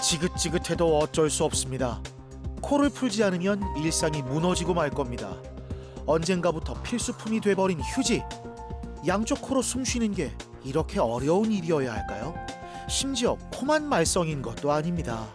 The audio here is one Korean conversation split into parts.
지긋지긋해도 어쩔 수 없습니다. 코를 풀지 않으면 일상이 무너지고 말 겁니다. 언젠가부터 필수품이 돼버린 휴지. 양쪽 코로 숨 쉬는 게 이렇게 어려운 일이어야 할까요? 심지어 코만 말썽인 것도 아닙니다.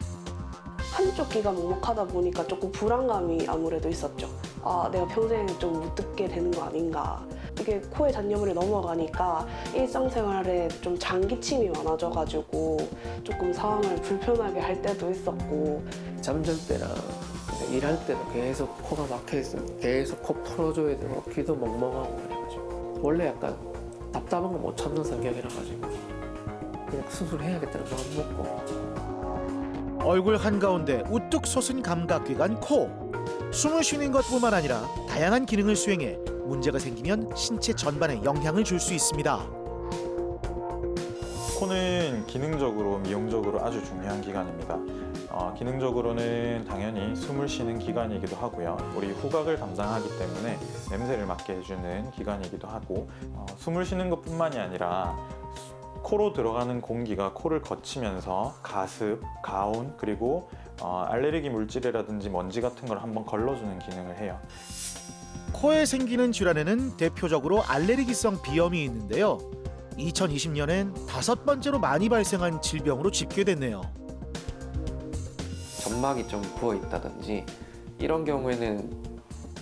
한쪽 귀가 먹먹하다 보니까 조금 불안감이 아무래도 있었죠. 아, 내가 평생 좀 못 듣게 되는 거 아닌가. 이게 코에 잔여물이 넘어가니까 일상생활에 좀 장기침이 많아져가지고 조금 상황을 불편하게 할 때도 있었고. 잠잘 때랑 일할 때도 계속 코가 막혀있으면 계속 코 풀어줘야 되고 귀도 멍멍하고 그래가지고 원래 약간 답답한 거 못 참는 성격이라 가지고 그냥 수술해야겠다는 마음 먹고. 얼굴 한가운데 우뚝 솟은 감각기관 코. 숨을 쉬는 것뿐만 아니라 다양한 기능을 수행해 문제가 생기면 신체 전반에 영향을 줄 수 있습니다. 코는 기능적으로, 미용적으로 아주 중요한 기관입니다. 기능적으로는 당연히 숨을 쉬는 기관이기도 하고요. 우리 후각을 담당하기 때문에 냄새를 맡게 해주는 기관이기도 하고, 숨을 쉬는 것뿐만이 아니라 코로 들어가는 공기가 코를 거치면서 가습, 가온, 그리고 알레르기 물질이라든지 먼지 같은 걸 한번 걸러주는 기능을 해요. 코에 생기는 질환에는 대표적으로 알레르기성 비염이 있는데요. 2020년엔 5번째로 많이 발생한 질병으로 집계됐네요. 점막이 좀 부어 있다든지 이런 경우에는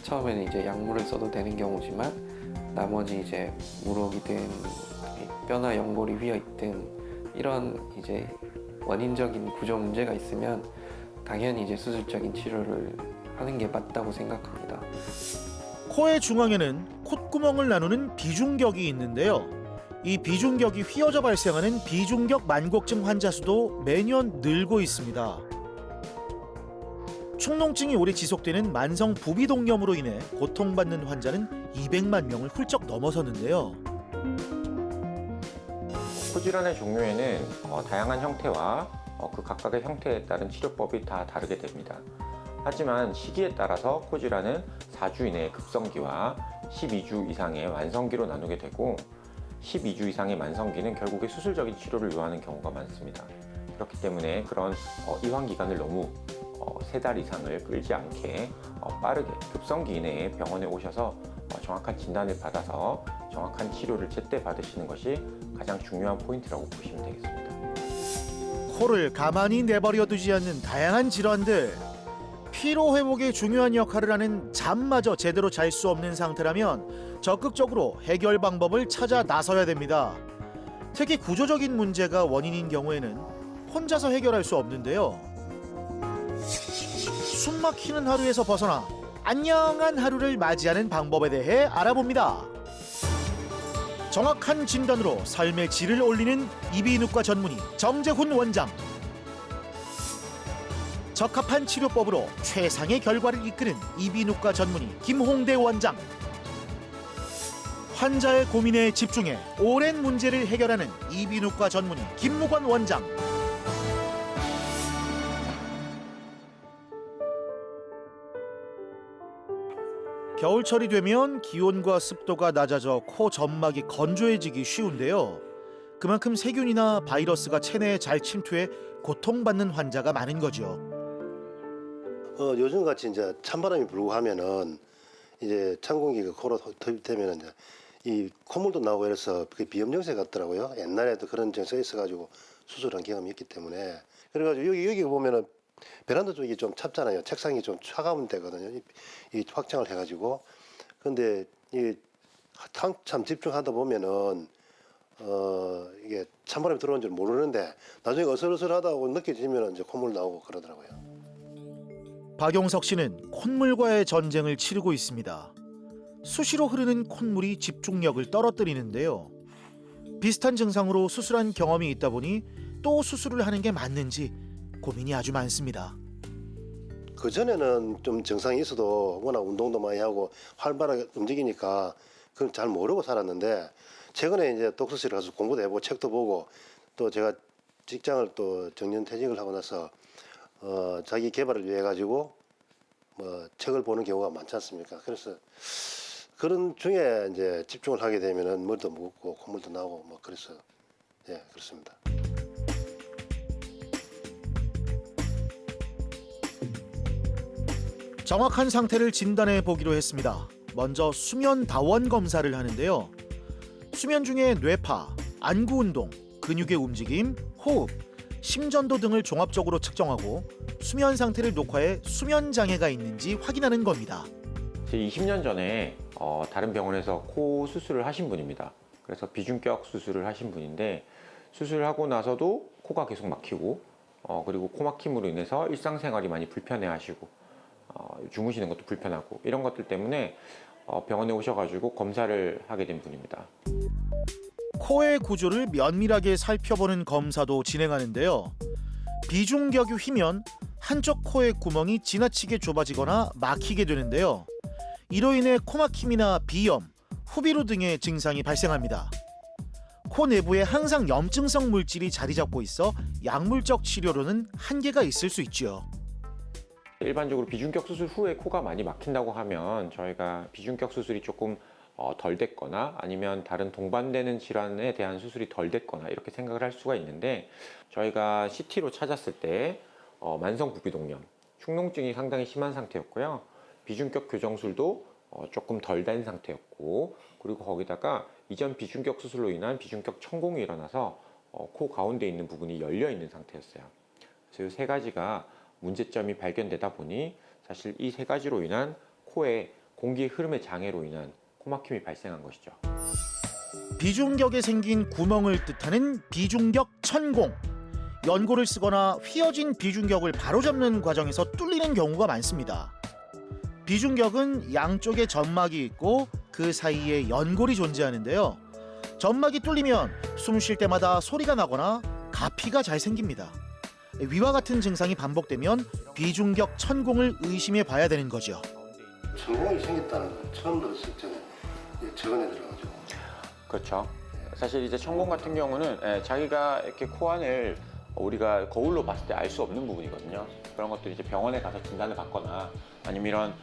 처음에는 이제 약물을 써도 되는 경우지만 나머지 이제 물혹이든 뼈나 연골이 휘어 있든 이런 이제 원인적인 구조 문제가 있으면 당연히 이제 수술적인 치료를 하는 게 맞다고 생각합니다. 코의 중앙에는 콧구멍을 나누는 비중격이 있는데요. 이 비중격이 휘어져 발생하는 비중격 만곡증 환자 수도 매년 늘고 있습니다. 축농증이 오래 지속되는 만성 부비동염으로 인해 고통받는 환자는 200만 명을 훌쩍 넘어섰는데요. 코 질환의 종류에는 다양한 형태와 그 각각의 형태에 따른 치료법이 다 다르게 됩니다. 하지만 시기에 따라서 코 질환은 4주 이내의 급성기와 12주 이상의 완성기로 나누게 되고 12주 이상의 만성기는 결국에 수술적인 치료를 요하는 경우가 많습니다. 그렇기 때문에 그런 이완 기간을 너무 3달 이상을 끌지 않게 빠르게 급성기 이내에 병원에 오셔서 정확한 진단을 받아서 정확한 치료를 제때 받으시는 것이 가장 중요한 포인트라고 보시면 되겠습니다. 코를 가만히 내버려 두지 않는 다양한 질환들. 피로 회복에 중요한 역할을 하는 잠마저 제대로 잘 수 없는 상태라면 적극적으로 해결 방법을 찾아 나서야 됩니다. 특히 구조적인 문제가 원인인 경우에는 혼자서 해결할 수 없는데요. 숨 막히는 하루에서 벗어나 안녕한 하루를 맞이하는 방법에 대해 알아봅니다. 정확한 진단으로 삶의 질을 올리는 이비인후과 전문의 정재훈 원장. 적합한 치료법으로 최상의 결과를 이끄는 이비인후과 전문의 김홍대 원장. 환자의 고민에 집중해 오랜 문제를 해결하는 이비인후과 전문의 김무관 원장. 겨울철이 되면 기온과 습도가 낮아져 코 점막이 건조해지기 쉬운데요. 그만큼 세균이나 바이러스가 체내에 잘 침투해 고통받는 환자가 많은 거죠. 요즘 같이 이제 찬바람이 불고 하면은 이제 찬 공기가 코로 투입되면 이제 이 콧물도 나오고 이래서 그 비염 증세 같더라고요. 옛날에도 그런 증세가 있어가지고 수술한 경험이 있기 때문에. 그래가지고 여기 보면은 베란다 쪽이 좀 찹잖아요. 책상이 좀 차가운 데거든요. 이 확장을 해가지고. 근데 이 한참 집중하다 보면은 이게 찬바람이 들어온 줄 모르는데 나중에 어슬어슬하다고 느껴지면 이제 콧물 나오고 그러더라고요. 박용석 씨는 콧물과의 전쟁을 치르고 있습니다. 수시로 흐르는 콧물이 집중력을 떨어뜨리는데요. 비슷한 증상으로 수술한 경험이 있다 보니 또 수술을 하는 게 맞는지 고민이 아주 많습니다. 그전에는 좀 증상이 있어도 워낙 운동도 많이 하고 활발하게 움직이니까 그걸 잘 모르고 살았는데 최근에 이제 독서실에 가서 공부도 해보고 책도 보고 또 제가 직장을 또 정년퇴직을 하고 나서 자기 개발을 위해 가지고 뭐 책을 보는 경우가 많지 않습니까? 그래서 그런 중에 이제 집중을 하게 되면은 머리도 무겁고 콧물도 나오고 뭐 그래서 예 그렇습니다. 정확한 상태를 진단해 보기로 했습니다. 먼저 수면 다원 검사를 하는데요. 수면 중에 뇌파, 안구 운동, 근육의 움직임, 호흡, 심전도 등을 종합적으로 측정하고 수면 상태를 녹화해 수면 장애가 있는지 확인하는 겁니다. 제 20년 전에 다른 병원에서 코 수술을 하신 분입니다. 그래서 비중격 수술을 하신 분인데 수술하고 나서도 코가 계속 막히고 그리고 코 막힘으로 인해서 일상생활이 많이 불편해하시고 주무시는 것도 불편하고 이런 것들 때문에 병원에 오셔가지고 검사를 하게 된 분입니다. 코의 구조를 면밀하게 살펴보는 검사도 진행하는데요. 비중격이 휘면 한쪽 코의 구멍이 지나치게 좁아지거나 막히게 되는데요. 이로 인해 코막힘이나 비염, 후비루 등의 증상이 발생합니다. 코 내부에 항상 염증성 물질이 자리 잡고 있어 약물적 치료로는 한계가 있을 수 있죠. 일반적으로 비중격 수술 후에 코가 많이 막힌다고 하면 저희가 비중격 수술이 조금 덜 됐거나 아니면 다른 동반되는 질환에 대한 수술이 덜 됐거나 이렇게 생각을 할 수가 있는데 저희가 CT로 찾았을 때 만성 부비동염, 축농증이 상당히 심한 상태였고요. 비중격 교정술도 조금 덜 된 상태였고 그리고 거기다가 이전 비중격 수술로 인한 비중격 천공이 일어나서 코 가운데 있는 부분이 열려 있는 상태였어요. 그래서 이 세 가지가 문제점이 발견되다 보니 사실 이 세 가지로 인한 코에 공기 흐름의 장애로 인한 코막힘이 발생한 것이죠. 비중격에 생긴 구멍을 뜻하는 비중격 천공. 연고를 쓰거나 휘어진 비중격을 바로잡는 과정에서 뚫리는 경우가 많습니다. 비중격은 양쪽에 점막이 있고 그 사이에 연골이 존재하는데요. 점막이 뚫리면 숨 쉴 때마다 소리가 나거나 가피가 잘 생깁니다. 위와 같은 증상이 반복되면 비중격 천공을 의심해 봐야 되는 거죠. 천공이 생겼다는 건 처음 들었을 때는 최근에 들어가지고. 그렇죠. 사실 이제 천공 같은 경우는 자기가 이렇게 코 안을 우리가 거울로 봤을 때 알 수 없는 부분이거든요. 그런 것들이 이제 병원에 가서 진단을 받거나 아니면 이런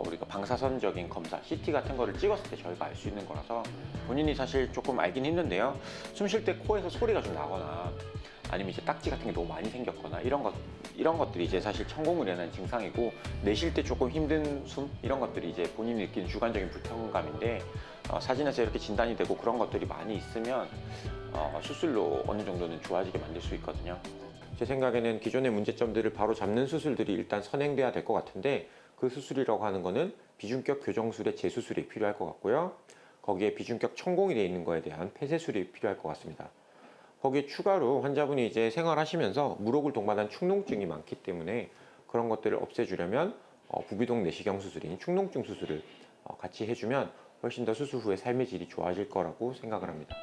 우리가 방사선적인 검사, CT 같은 거를 찍었을 때 저희가 알 수 있는 거라서 본인이 사실 조금 알긴 힘든데요. 숨 쉴 때 코에서 소리가 좀 나거나 아니면 이제 딱지 같은 게 너무 많이 생겼거나 이런 것들이 이제 사실 천공을 일어나는 증상이고 내쉴 때 조금 힘든 숨 이런 것들이 이제 본인이 느끼는 주관적인 불편감인데 사진에서 이렇게 진단이 되고 그런 것들이 많이 있으면 수술로 어느 정도는 좋아지게 만들 수 있거든요. 제 생각에는 기존의 문제점들을 바로 잡는 수술들이 일단 선행돼야 될 것 같은데 그 수술이라고 하는 거는 비중격 교정술의 재수술이 필요할 것 같고요. 거기에 비중격 천공이 되어 있는 거에 대한 폐쇄술이 필요할 것 같습니다. 거기에 추가로 환자분이 이제 생활하시면서 물혹을 동반한 축농증이 많기 때문에 그런 것들을 없애주려면 부비동 내시경 수술인 축농증 수술을 같이 해주면 훨씬 더 수술 후에 삶의 질이 좋아질 거라고 생각을 합니다.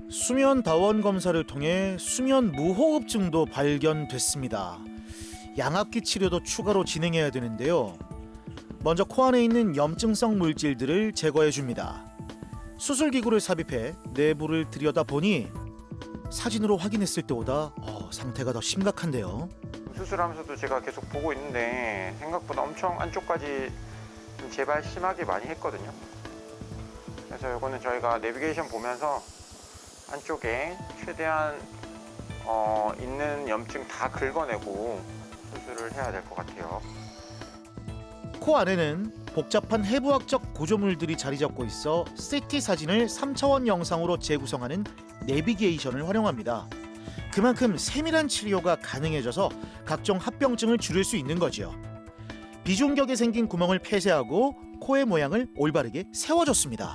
수면 다원 검사를 통해 수면 무호흡증도 발견됐습니다. 양압기 치료도 추가로 진행해야 되는데요. 먼저 코 안에 있는 염증성 물질들을 제거해 줍니다. 수술기구를 삽입해 내부를 들여다보니 사진으로 확인했을 때보다 상태가 더 심각한데요. 수술하면서도 제가 계속 보고 있는데 생각보다 엄청 안쪽까지 재발 심하게 많이 했거든요. 그래서 이거는 저희가 내비게이션 보면서 안쪽에 최대한 있는 염증 다 긁어내고 수술을 해야 될 것 같아요. 코 안에는 복잡한 해부학적 구조물들이 자리 잡고 있어 CT 사진을 3차원 영상으로 재구성하는 내비게이션을 활용합니다. 그만큼 세밀한 치료가 가능해져서 각종 합병증을 줄일 수 있는 거죠. 비중격에 생긴 구멍을 폐쇄하고 코의 모양을 올바르게 세워줬습니다.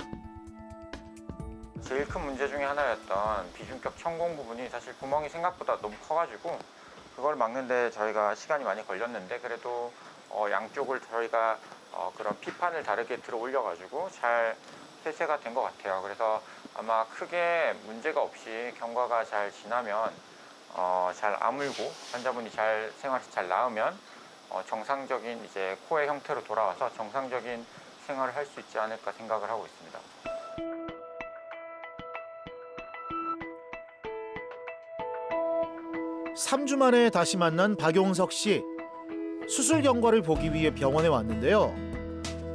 제일 큰 문제 중에 하나였던 비중격 천공 부분이 사실 구멍이 생각보다 너무 커가지고 그걸 막는데 저희가 시간이 많이 걸렸는데 그래도 양쪽을 저희가 그런 피판을 다르게 들어 올려가지고 잘 폐쇄가 된 것 같아요. 그래서 아마 크게 문제가 없이 경과가 잘 지나면 잘 아물고 환자분이 잘 생활이 잘 나으면 정상적인 이제 코의 형태로 돌아와서 정상적인 생활을 할 수 있지 않을까 생각을 하고 있습니다. 삼 주 만에 다시 만난 박용석 씨. 수술 경과를 보기 위해 병원에 왔는데요.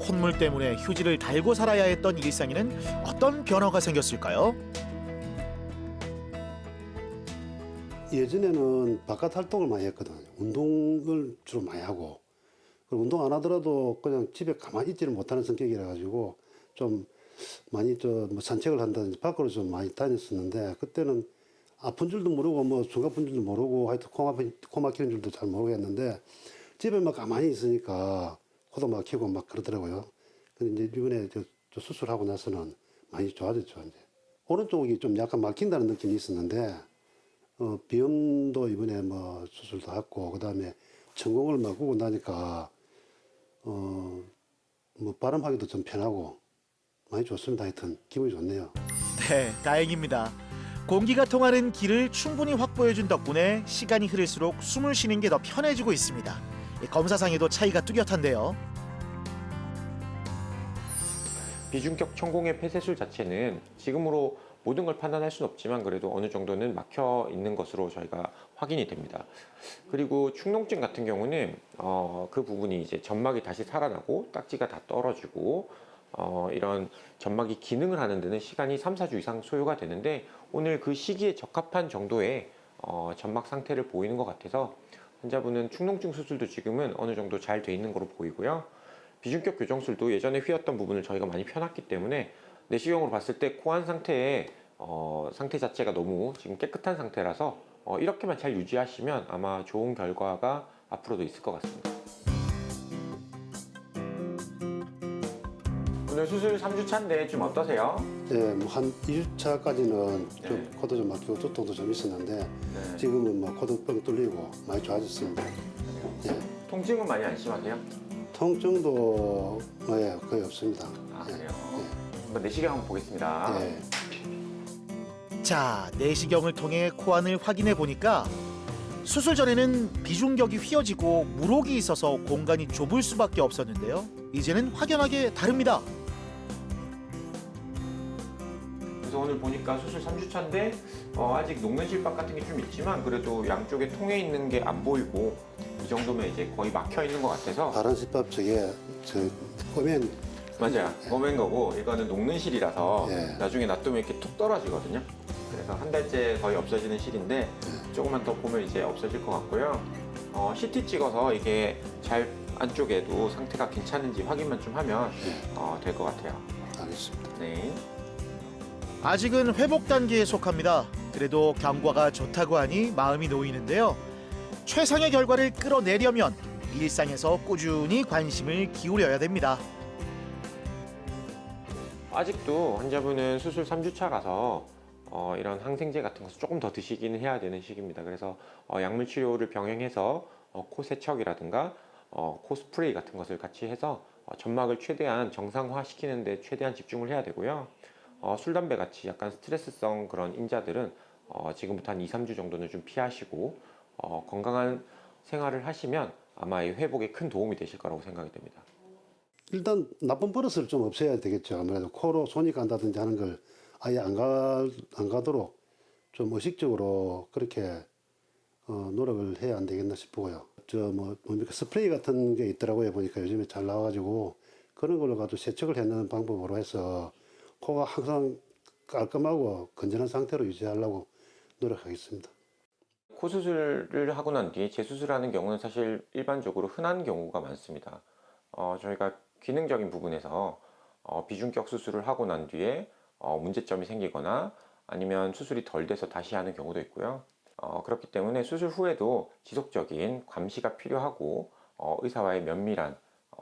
콧물 때문에 휴지를 달고 살아야 했던 일상에는 어떤 변화가 생겼을까요? 예전에는 바깥 활동을 많이 했거든. 운동을 주로 많이 하고 그리고 운동 안 하더라도 그냥 집에 가만히 있지를 못하는 성격이라 가지고 좀 많이 뭐 산책을 한다든지 밖으로 좀 많이 다녔었는데 그때는 아픈 줄도 모르고 뭐 숨 아픈 줄도 모르고 하여튼 코 막히는 줄도 잘 모르겠는데 집에 막 가만히 있으니까 코도 막히고 막 그러더라고요. 근데 이제 이번에 저 수술하고 나서는 많이 좋아졌죠. 이제 오른쪽이 좀 약간 막힌다는 느낌이 있었는데 비염도 이번에 뭐 수술도 했고 그다음에 천공을 막고 나니까 뭐 발음하기도 좀 편하고 많이 좋습니다. 하여튼 기분이 좋네요. 네, 다행입니다. 공기가 통하는 길을 충분히 확보해준 덕분에 시간이 흐를수록 숨을 쉬는 게 더 편해지고 있습니다. 검사상에도 차이가 뚜렷한데요. 비중격 천공의 폐쇄술 자체는 지금으로 모든 걸 판단할 수는 없지만 그래도 어느 정도는 막혀 있는 것으로 저희가 확인이 됩니다. 그리고 축농증 같은 경우는 그 부분이 이제 점막이 다시 살아나고 딱지가 다 떨어지고 이런 점막이 기능을 하는 데는 시간이 3, 4주 이상 소요가 되는데 오늘 그 시기에 적합한 정도의 점막 상태를 보이는 것 같아서 환자분은 축농증 수술도 지금은 어느 정도 잘 돼 있는 거로 보이고요. 비중격 교정술도 예전에 휘었던 부분을 저희가 많이 펴놨기 때문에 내시경으로 봤을 때 코안 상태의 상태 자체가 너무 지금 깨끗한 상태라서 이렇게만 잘 유지하시면 아마 좋은 결과가 앞으로도 있을 것 같습니다. 오늘 수술 3주차인데 좀 어떠세요? 예, 뭐 한 2주차까지는 좀 네. 코도 좀 막히고 두통도 좀 있었는데 네. 지금은 뭐 코도 뻥 뚫리고 많이 좋아졌습니다. 예. 통증은 많이 안 심하세요? 통증도 예, 거의 없습니다. 아, 예. 그래요? 한번 내시경 한번 보겠습니다. 예. 자, 내시경을 통해 코안을 확인해 보니까 수술 전에는 비중격이 휘어지고 물혹이 있어서 공간이 좁을 수밖에 없었는데요. 이제는 확연하게 다릅니다. 그래서 오늘 보니까 수술 3주차인데 아직 녹는 실밥 같은 게 좀 있지만 그래도 양쪽에 통해 있는 게 안 보이고 이 정도면 이제 거의 막혀 있는 것 같아서 바른 집밥 저게 저 꼬맨 맞아요. 검은 거고 이거는 녹는 실이라서 예. 나중에 놔두면 이렇게 툭 떨어지거든요. 그래서 한 달째 거의 없어지는 실인데 조금만 더 보면 이제 없어질 것 같고요. CT 찍어서 이게 잘 안쪽에도 상태가 괜찮은지 확인만 좀 하면 될 것 같아요. 알겠습니다. 네. 아직은 회복 단계에 속합니다. 그래도 경과가 좋다고 하니 마음이 놓이는데요. 최상의 결과를 끌어내려면 일상에서 꾸준히 관심을 기울여야 됩니다. 아직도 환자분은 수술 3주차라서 이런 항생제 같은 것을 조금 더 드시기는 해야 되는 시기입니다. 그래서 약물 치료를 병행해서 코 세척이라든가 코 스프레이 같은 것을 같이 해서 점막을 최대한 정상화시키는 데 최대한 집중을 해야 되고요. 술, 담배 같이 약간 스트레스성 그런 인자들은 지금부터 한 2, 3주 정도는 좀 피하시고 건강한 생활을 하시면 아마 이 회복에 큰 도움이 되실 거라고 생각이 됩니다. 일단 나쁜 버릇을 좀 없애야 되겠죠. 아무래도 코로 손이 간다든지 하는 걸 아예 안 가도록 좀 의식적으로 그렇게 노력을 해야 안 되겠나 싶고요. 뭡니까 스프레이 같은 게 있더라고요. 보니까 요즘에 잘 나와가지고 그런 걸로 가지고 세척을 해내는 방법으로 해서 코가 항상 깔끔하고 건전한 상태로 유지하려고 노력하겠습니다. 코 수술을 하고 난 뒤에 재수술하는 경우는 사실 일반적으로 흔한 경우가 많습니다. 저희가 기능적인 부분에서 비중격 수술을 하고 난 뒤에 문제점이 생기거나 아니면 수술이 덜 돼서 다시 하는 경우도 있고요. 그렇기 때문에 수술 후에도 지속적인 감시가 필요하고 의사와의 면밀한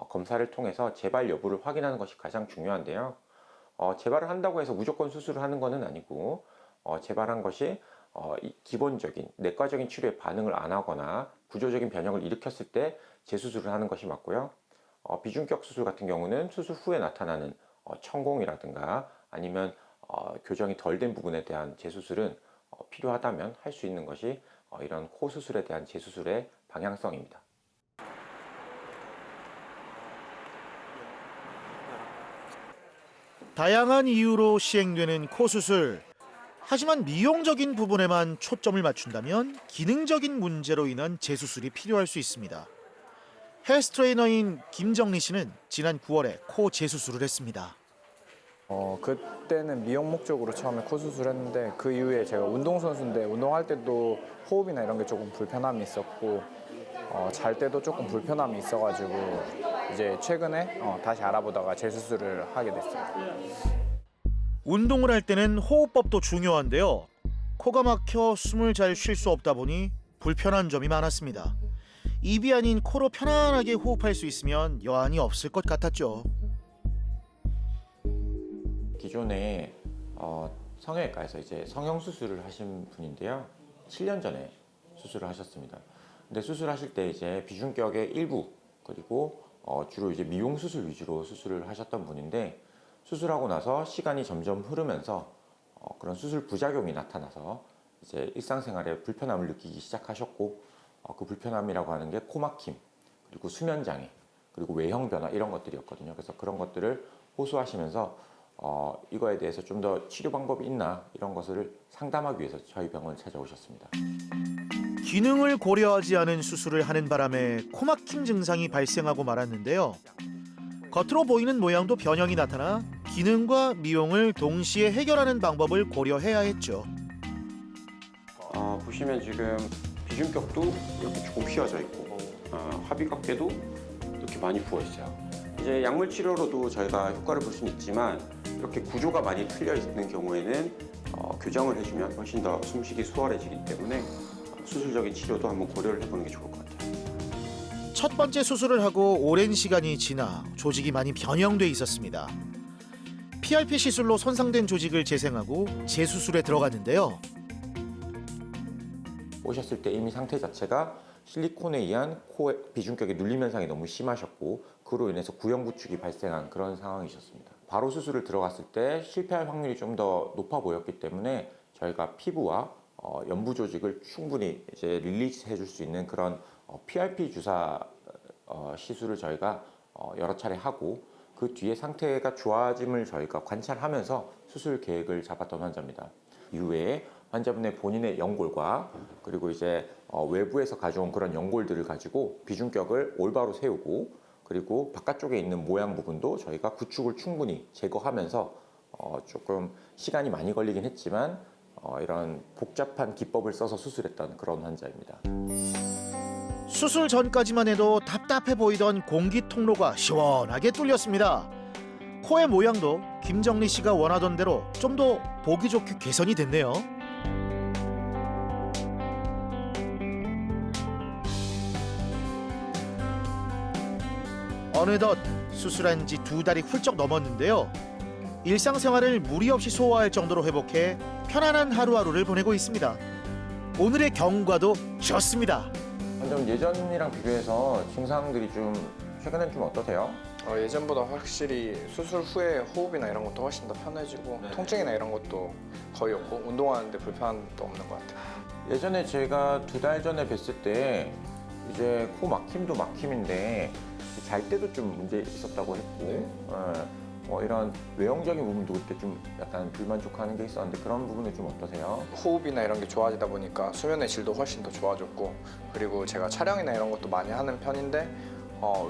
검사를 통해서 재발 여부를 확인하는 것이 가장 중요한데요. 재발을 한다고 해서 무조건 수술을 하는 것은 아니고 재발한 것이 기본적인 내과적인 치료에 반응을 안 하거나 구조적인 변형을 일으켰을 때 재수술을 하는 것이 맞고요. 비중격 수술 같은 경우는 수술 후에 나타나는 천공이라든가 아니면 교정이 덜 된 부분에 대한 재수술은 필요하다면 할 수 있는 것이 이런 코 수술에 대한 재수술의 방향성입니다. 다양한 이유로 시행되는 코 수술. 하지만 미용적인 부분에만 초점을 맞춘다면 기능적인 문제로 인한 재수술이 필요할 수 있습니다. 헬스 트레이너인 김정리 씨는 지난 9월에 코 재수술을 했습니다. 그때는 미용 목적으로 처음에 코 수술했는데 그 이후에 제가 운동선수인데 운동할 때도 호흡이나 이런 게 조금 불편함이 있었고 잘 때도 조금 불편함이 있어가지고 이제 최근에 다시 알아보다가 재수술을 하게 됐어요. 운동을 할 때는 호흡법도 중요한데요. 코가 막혀 숨을 잘 쉴 수 없다 보니 불편한 점이 많았습니다. 입이 아닌 코로 편안하게 호흡할 수 있으면 여한이 없을 것 같았죠. 기존에 성형외과에서 이제 성형 수술을 하신 분인데요. 7년 전에 수술을 하셨습니다. 근데 수술하실 때 이제 비중격의 일부 그리고 주로 이제 미용 수술 위주로 수술을 하셨던 분인데 수술하고 나서 시간이 점점 흐르면서 그런 수술 부작용이 나타나서 이제 일상생활에 불편함을 느끼기 시작하셨고 그 불편함이라고 하는 게 코막힘 그리고 수면 장애 그리고 외형 변화 이런 것들이었거든요. 그래서 그런 것들을 호소하시면서 이거에 대해서 좀 더 치료 방법이 있나 이런 것을 상담하기 위해서 저희 병원을 찾아오셨습니다. 기능을 고려하지 않은 수술을 하는 바람에 코막힘 증상이 발생하고 말았는데요. 겉으로 보이는 모양도 변형이 나타나 기능과 미용을 동시에 해결하는 방법을 고려해야 했죠. 보시면 지금 비중격도 이렇게 조금 휘어져 있고 합의각계도 이렇게 많이 부어 있어요. 이제 약물 치료로도 저희가 효과를 볼 수는 있지만 이렇게 구조가 많이 틀려 있는 경우에는 교정을 해주면 훨씬 더 숨쉬기 수월해지기 때문에 수술적인 치료도 한번 고려를 해보는 게 좋을 것 같아요. 첫 번째 수술을 하고 오랜 시간이 지나 조직이 많이 변형돼 있었습니다. PRP 시술로 손상된 조직을 재생하고 재수술에 들어갔는데요. 오셨을 때 이미 상태 자체가 실리콘에 의한 코 비중격의 눌림 현상이 너무 심하셨고 그로 인해서 구형 구축이 발생한 그런 상황이셨습니다. 바로 수술을 들어갔을 때 실패할 확률이 좀 더 높아 보였기 때문에 저희가 피부와 연부 조직을 충분히 이제 릴리즈해 줄 수 있는 그런 PRP 주사 시술을 저희가 여러 차례 하고 그 뒤에 상태가 좋아짐을 저희가 관찰하면서 수술 계획을 잡았던 환자입니다. 이후에 환자분의 본인의 연골과 그리고 이제 외부에서 가져온 그런 연골들을 가지고 비중격을 올바로 세우고 그리고 바깥쪽에 있는 모양 부분도 저희가 구축을 충분히 제거하면서 조금 시간이 많이 걸리긴 했지만 이런 복잡한 기법을 써서 수술했던 그런 환자입니다. 수술 전까지만 해도 답답해 보이던 공기 통로가 시원하게 뚫렸습니다. 코의 모양도 김정리 씨가 원하던 대로 좀 더 보기 좋게 개선이 됐네요. 어느덧 수술한 지 2달이 훌쩍 넘었는데요. 일상생활을 무리 없이 소화할 정도로 회복해 편안한 하루하루를 보내고 있습니다. 오늘의 경과도 좋습니다. 좀 예전이랑 비교해서 증상들이 좀 최근엔 좀 어떠세요? 예전보다 확실히 수술 후에 호흡이나 이런 것도 훨씬 더 편해지고 통증이나 이런 것도 거의 없고 운동하는데 불편함도 없는 것 같아요. 예전에 제가 2달 전에 뵀을 때 이제 코 막힘도 막힘인데 잘 때도 좀 문제 있었다고 했고 이런 외형적인 부분도 그때 좀 약간 불만족하는 게 있었는데 그런 부분은 좀 어떠세요? 호흡이나 이런 게 좋아지다 보니까 수면의 질도 훨씬 더 좋아졌고 그리고 제가 촬영이나 이런 것도 많이 하는 편인데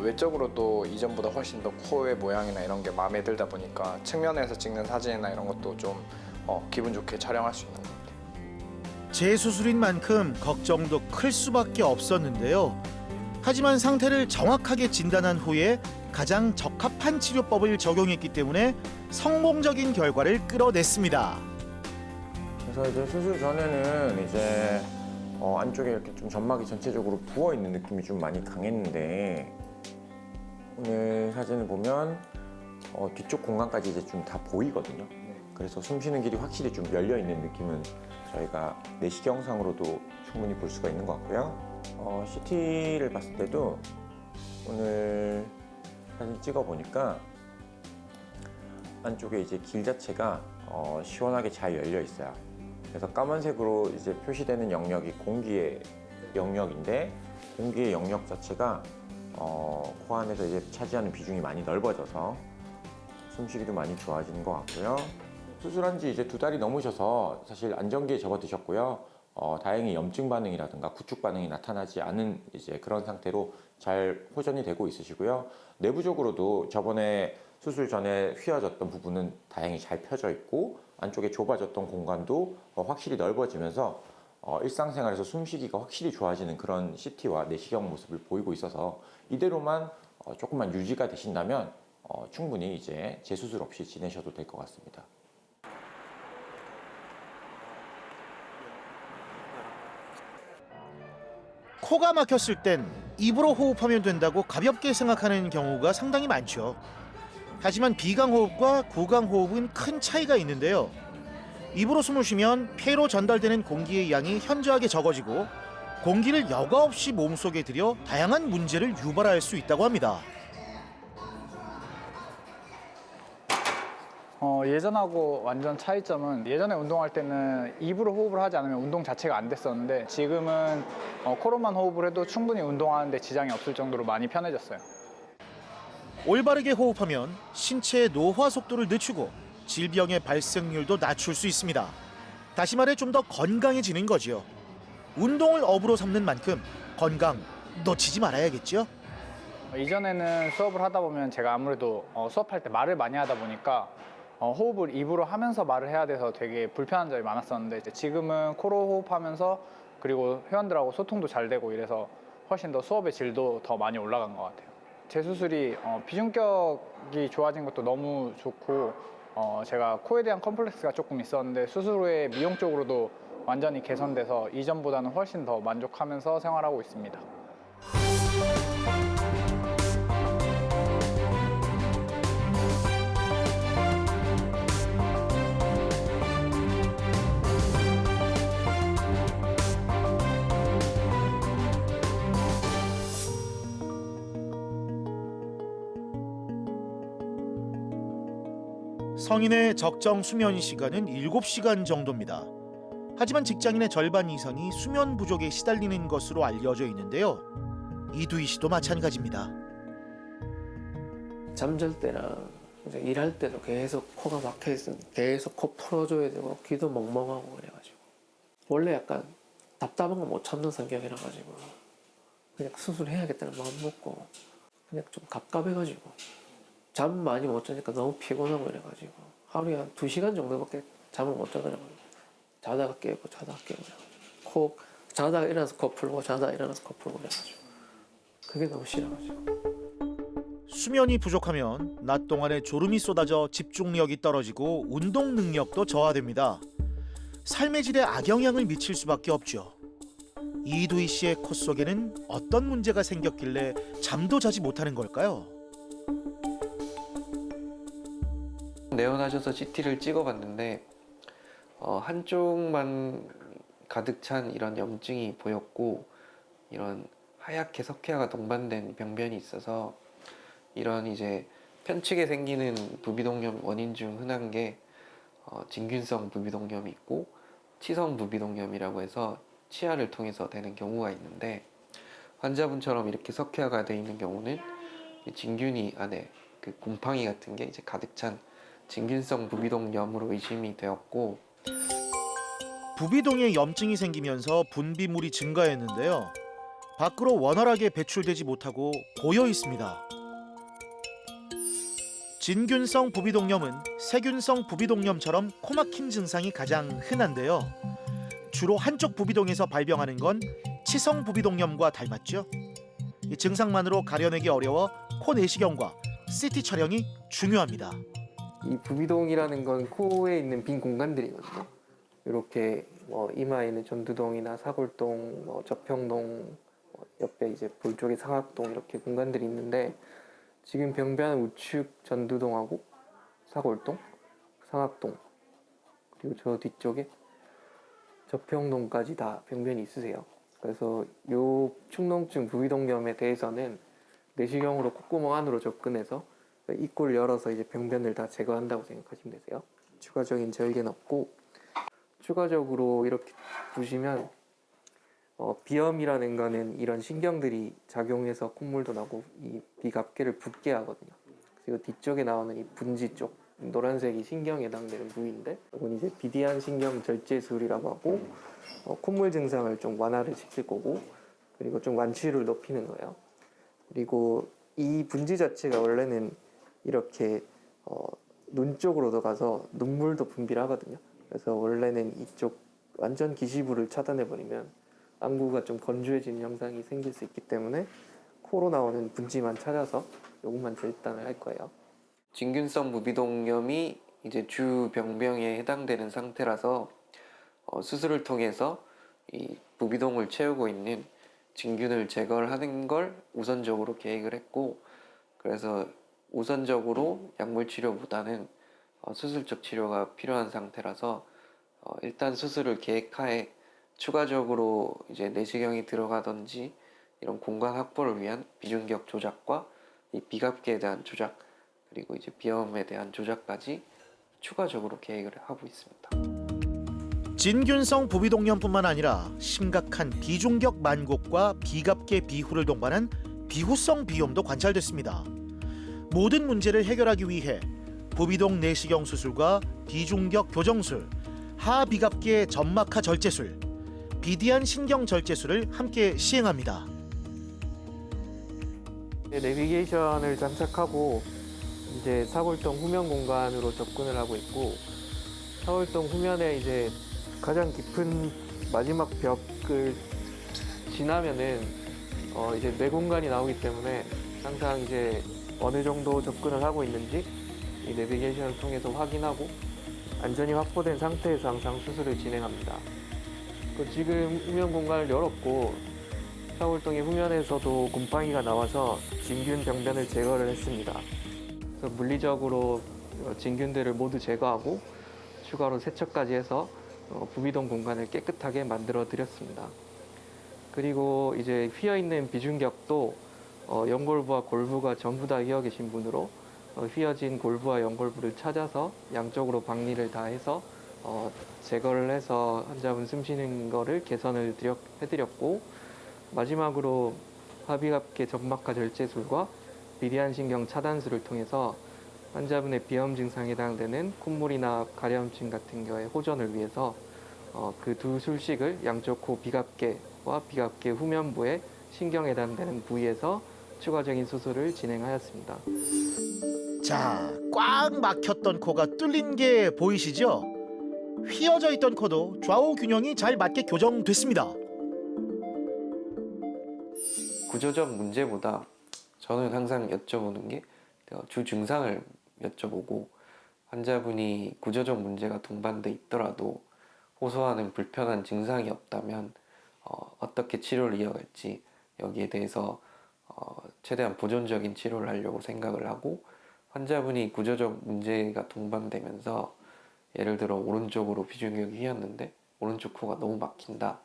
외적으로도 이전보다 훨씬 더 코의 모양이나 이런 게 마음에 들다 보니까 측면에서 찍는 사진이나 이런 것도 좀 기분 좋게 촬영할 수 있는 것 같아요. 재수술인 만큼 걱정도 클 수밖에 없었는데요. 하지만 상태를 정확하게 진단한 후에 가장 적합한 치료법을 적용했기 때문에 성공적인 결과를 끌어냈습니다. 그래서 이제 수술 전에는 이제 안쪽에 이렇게 좀 점막이 전체적으로 부어 있는 느낌이 좀 많이 강했는데 오늘 사진을 보면 뒤쪽 공간까지 이제 좀 다 보이거든요. 그래서 숨 쉬는 길이 확실히 좀 열려 있는 느낌은 저희가 내시경상으로도 충분히 볼 수가 있는 것 같고요. CT를 봤을 때도 오늘 사진 찍어 보니까 안쪽에 이제 길 자체가 시원하게 잘 열려 있어요. 그래서 까만색으로 이제 표시되는 영역이 공기의 영역인데 공기의 영역 자체가 코 안에서 이제 차지하는 비중이 많이 넓어져서 숨쉬기도 많이 좋아지는 것 같고요. 수술한 지 이제 2달이 넘으셔서 사실 안정기에 접어드셨고요. 다행히 염증 반응이라든가 구축 반응이 나타나지 않은 이제 그런 상태로 잘 호전이 되고 있으시고요. 내부적으로도 저번에 수술 전에 휘어졌던 부분은 다행히 잘 펴져 있고 안쪽에 좁아졌던 공간도 확실히 넓어지면서 일상생활에서 숨쉬기가 확실히 좋아지는 그런 CT와 내시경 모습을 보이고 있어서 이대로만 조금만 유지가 되신다면 충분히 이제 재수술 없이 지내셔도 될 것 같습니다. 코가 막혔을 땐 입으로 호흡하면 된다고 가볍게 생각하는 경우가 상당히 많죠. 하지만 비강호흡과 구강호흡은 큰 차이가 있는데요. 입으로 숨을 쉬면 폐로 전달되는 공기의 양이 현저하게 적어지고 공기를 여과 없이 몸속에 들여 다양한 문제를 유발할 수 있다고 합니다. 예전하고 완전 차이점은 예전에 운동할 때는 입으로 호흡을 하지 않으면 운동 자체가 안 됐었는데 지금은 코로만 호흡을 해도 충분히 운동하는데 지장이 없을 정도로 많이 편해졌어요. 올바르게 호흡하면 신체의 노화 속도를 늦추고 질병의 발생률도 낮출 수 있습니다. 다시 말해 좀 더 건강해지는 거지요. 운동을 업으로 삼는 만큼 건강 놓치지 말아야겠죠. 이전에는 수업을 하다 보면 제가 아무래도 수업할 때 말을 많이 하다 보니까 호흡을 입으로 하면서 말을 해야 돼서 되게 불편한 점이 많았었는데 이제 지금은 코로 호흡하면서 그리고 회원들하고 소통도 잘 되고 이래서 훨씬 더 수업의 질도 더 많이 올라간 것 같아요. 제 수술이 비중격이 좋아진 것도 너무 좋고 제가 코에 대한 컴플렉스가 조금 있었는데 수술 후에 미용 쪽으로도 완전히 개선돼서 이전보다는 훨씬 더 만족하면서 생활하고 있습니다. 성인의 적정 수면 시간은 7시간 정도입니다. 하지만 직장인의 절반 이상이 수면 부족에 시달리는 것으로 알려져 있는데요. 이두희 씨도 마찬가지입니다. 잠잘 때랑 이제 일할 때도 계속 코가 막혀 있으면 계속 코 풀어줘야 되고 귀도 멍멍하고 그래가지고 원래 약간 답답한 거 못 참는 성격이라 가지고 그냥 수술해야겠다는 마음 먹고 그냥 좀 갑갑해가지고 잠 많이 못 자니까 너무 피곤하고 이래가지고 하루에 한 2시간 정도밖에 잠을 못 자더라고요. 자다가 깨고 자다가 깨고 코 자다가 일어나서 코 풀고 자다가 일어나서 코 풀고 그래가지고 그게 너무 싫어가지고 수면이 부족하면 낮 동안에 졸음이 쏟아져 집중력이 떨어지고 운동 능력도 저하됩니다. 삶의 질에 악영향을 미칠 수밖에 없죠. 이두희 씨의 코 속에는 어떤 문제가 생겼길래 잠도 자지 못하는 걸까요? 내원하셔서 CT를 찍어봤는데 한쪽만 가득 찬 이런 염증이 보였고 이런 하얗게 석회화가 동반된 병변이 있어서 이런 이제 편측에 생기는 부비동염 원인 중 흔한 게 진균성 부비동염이 있고 치성 부비동염이라고 해서 치아를 통해서 되는 경우가 있는데 환자분처럼 이렇게 석회화가 되어 있는 경우는 진균이 안에 그 곰팡이 같은 게 이제 가득 찬 진균성 부비동염으로 의심이 되었고 부비동에 염증이 생기면서 분비물이 증가했는데요. 밖으로 원활하게 배출되지 못하고 고여 있습니다. 진균성 부비동염은 세균성 부비동염처럼 코막힘 증상이 가장 흔한데요. 주로 한쪽 부비동에서 발병하는 건 치성 부비동염과 닮았죠. 이 증상만으로 가려내기 어려워 코 내시경과 CT 촬영이 중요합니다. 이 부비동이라는 건 코에 있는 빈 공간들이거든요. 이렇게 이마에 있는 전두동이나 사골동, 접평동, 옆에 이제 볼 쪽에 상악동 이렇게 공간들이 있는데 지금 병변 우측 전두동하고 사골동, 상악동 그리고 저 뒤쪽에 접평동까지 다 병변이 있으세요. 그래서 요 축농증 부비동염에 대해서는 내시경으로 콧구멍 안으로 접근해서 입구를 열어서 이제 병변을 다 제거한다고 생각하시면 되세요. 추가적인 절개는 없고 추가적으로 이렇게 보시면 비염이라는 거는 이런 신경들이 작용해서 콧물도 나고 이 비갑계를 붓게 하거든요. 그리고 뒤쪽에 나오는 이 분지 쪽 노란색이 신경에 해당되는 부위인데 이건 이제 비디안 신경 절제술이라고 하고 콧물 증상을 좀 완화를 시킬 거고 그리고 좀 완치율을 높이는 거예요. 그리고 이 분지 자체가 원래는 이렇게 눈 쪽으로 들어가서 눈물도 분비를 하거든요. 그래서 원래는 이쪽 완전 기시부를 차단해버리면 안구가 좀 건조해지는 현상이 생길 수 있기 때문에 코로 나오는 분지만 찾아서 요것만 절단을 할 거예요. 진균성 부비동염이 이제 주 병병에 해당되는 상태라서 수술을 통해서 이 부비동을 채우고 있는 진균을 제거를 하는 걸 우선적으로 계획을 했고, 그래서 우선적으로 약물 치료보다는 수술적 치료가 필요한 상태라서 일단 수술을 계획하에 추가적으로 이제 내시경이 들어가든지 이런 공간 확보를 위한 비중격 조작과 이 비갑계에 대한 조작, 그리고 이제 비염에 대한 조작까지 추가적으로 계획을 하고 있습니다. 진균성 부비동염뿐만 아니라 심각한 비중격 만곡과 비갑계 비후를 동반한 비후성 비염도 관찰됐습니다. 모든 문제를 해결하기 위해 부비동 내시경 수술과 비중격 교정술, 하비갑계 점막하 절제술, 비디안 신경 절제술을 함께 시행합니다. 내비게이션을 장착하고 이제 사골동 후면 공간으로 접근을 하고 있고, 사골동 후면에 이제 가장 깊은 마지막 벽을 지나면은 이제 뇌 공간이 나오기 때문에 항상 이제 어느 정도 접근을 하고 있는지 이 내비게이션을 통해서 확인하고 안전이 확보된 상태에서 항상 수술을 진행합니다. 지금 후면 공간을 열었고 사골동의 후면에서도 곰팡이가 나와서 진균 병변을 제거를 했습니다. 그래서 물리적으로 진균들을 모두 제거하고 추가로 세척까지 해서 부비동 공간을 깨끗하게 만들어 드렸습니다. 그리고 이제 휘어 있는 비중격도 연골부와 골부가 전부 다 휘어 계신 분으로 휘어진 골부와 연골부를 찾아서 양쪽으로 박리를 다 해서 제거를 해서 환자분 숨 쉬는 거를 개선을 해드렸고, 마지막으로 하비갑계 점막하 절제술과 비디안 신경 차단술을 통해서 환자분의 비염 증상에 해당되는 콧물이나 가려움증 같은 경우에 호전을 위해서 그 두 술식을 양쪽 코 비갑계와 비갑계 후면부에 신경에 해당되는 부위에서 추가적인 수술을 진행하였습니다. 자, 꽉 막혔던 코가 뚫린 게 보이시죠? 휘어져 있던 코도 좌우 균형이 잘 맞게 교정됐습니다. 구조적 문제보다 저는 항상 여쭤보는 게 주 증상을 여쭤보고, 환자분이 구조적 문제가 동반돼 있더라도 호소하는 불편한 증상이 없다면 어떻게 치료를 이어갈지 여기에 대해서 최대한 보존적인 치료를 하려고 생각을 하고, 환자분이 구조적 문제가 동반되면서 예를 들어 오른쪽으로 비중격이 휘었는데 오른쪽 코가 너무 막힌다,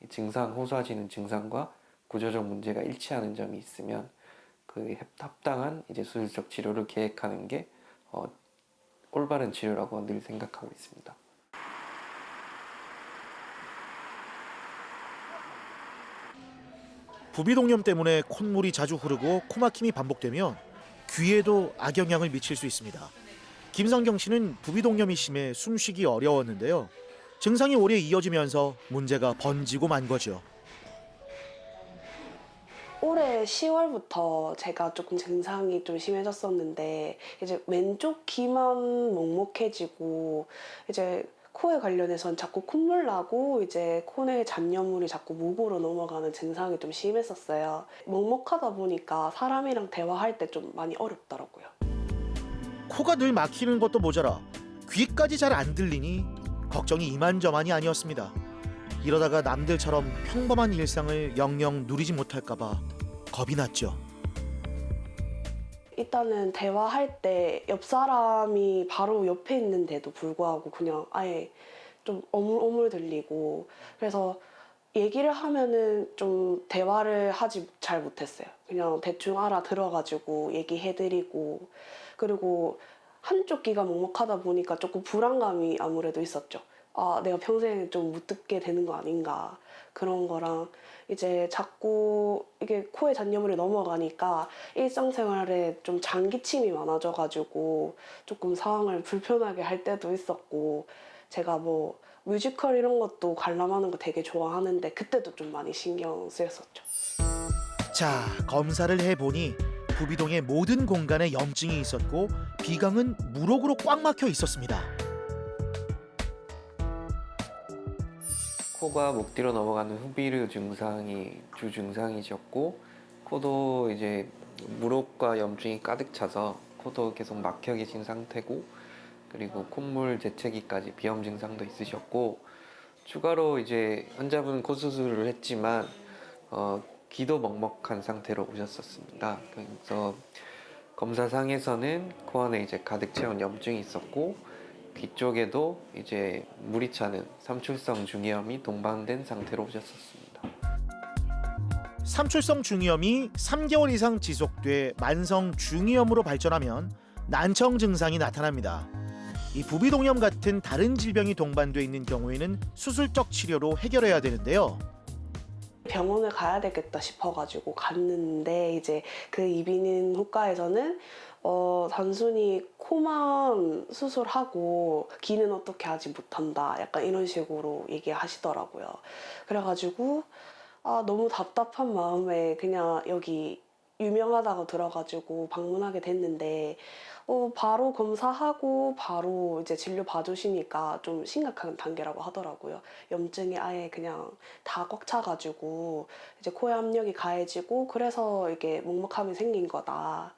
이 증상, 호소하시는 증상과 구조적 문제가 일치하는 점이 있으면 그 합당한 이제 수술적 치료를 계획하는 게 올바른 치료라고 늘 생각하고 있습니다. 부비동염 때문에 콧물이 자주 흐르고 코막힘이 반복되면 귀에도 악영향을 미칠 수 있습니다. 김성경 씨는 부비동염이 심해 숨쉬기 어려웠는데요. 증상이 오래 이어지면서 문제가 번지고 만 거죠. 올해 10월부터 제가 조금 증상이 좀 심해졌었는데, 이제 왼쪽 귀만 먹먹해지고, 이제 코에 관련해서는 자꾸 콧물 나고, 이제 코내 잔여물이 자꾸 목으로 넘어가는 증상이 좀 심했었어요. 먹먹하다 보니까 사람이랑 대화할 때 좀 많이 어렵더라고요. 코가 늘 막히는 것도 모자라 귀까지 잘 안 들리니 걱정이 이만저만이 아니었습니다. 이러다가 남들처럼 평범한 일상을 영영 누리지 못할까 봐 겁이 났죠. 일단은 대화할 때 옆 사람이 바로 옆에 있는데도 불구하고 그냥 아예 좀 어물어물 들리고, 그래서 얘기를 하면은 좀 대화를 하지 잘 못했어요. 그냥 대충 알아들어가지고 얘기해드리고, 그리고 한쪽 귀가 먹먹하다 보니까 조금 불안감이 아무래도 있었죠. 아, 내가 평생 좀 못 듣게 되는 거 아닌가, 그런 거랑 이제 자꾸 이게 코에 잔여물이 넘어가니까 일상생활에 좀 장기침이 많아져가지고 조금 상황을 불편하게 할 때도 있었고, 제가 뭐 뮤지컬 이런 것도 관람하는 거 되게 좋아하는데 그때도 좀 많이 신경 쓰였었죠. 자, 검사를 해보니 부비동의 모든 공간에 염증이 있었고 비강은 물혹으로 꽉 막혀 있었습니다. 코가 목 뒤로 넘어가는 후비르 증상이 주 증상이셨고, 코도 이제 물혹과 염증이 가득 차서 코도 계속 막혀 계신 상태고, 그리고 콧물 재채기까지 비염 증상도 있으셨고, 추가로 이제 환자분은 코 수술을 했지만 귀도 먹먹한 상태로 오셨었습니다. 그래서 검사상에서는 코 안에 이제 가득 채운 염증이 있었고, 귀 쪽에도 이제 물이 차는 삼출성 중이염이 동반된 상태로 오셨었습니다. 삼출성 중이염이 3개월 이상 지속돼 만성 중이염으로 발전하면 난청 증상이 나타납니다. 이 부비동염 같은 다른 질병이 동반돼 있는 경우에는 수술적 치료로 해결해야 되는데요. 병원을 가야 되겠다 싶어가지고 갔는데 이제 그 이비인 후과에서는 단순히 코만 수술하고 귀는 어떻게 하지 못한다 약간 이런 식으로 얘기하시더라고요. 그래가지고 너무 답답한 마음에 그냥 여기 유명하다고 들어가지고 방문하게 됐는데 바로 검사하고 바로 이제 진료 봐주시니까 좀 심각한 단계라고 하더라고요. 염증이 아예 그냥 다 꽉 차가지고 이제 코에 압력이 가해지고 그래서 이게 먹먹함이 생긴 거다.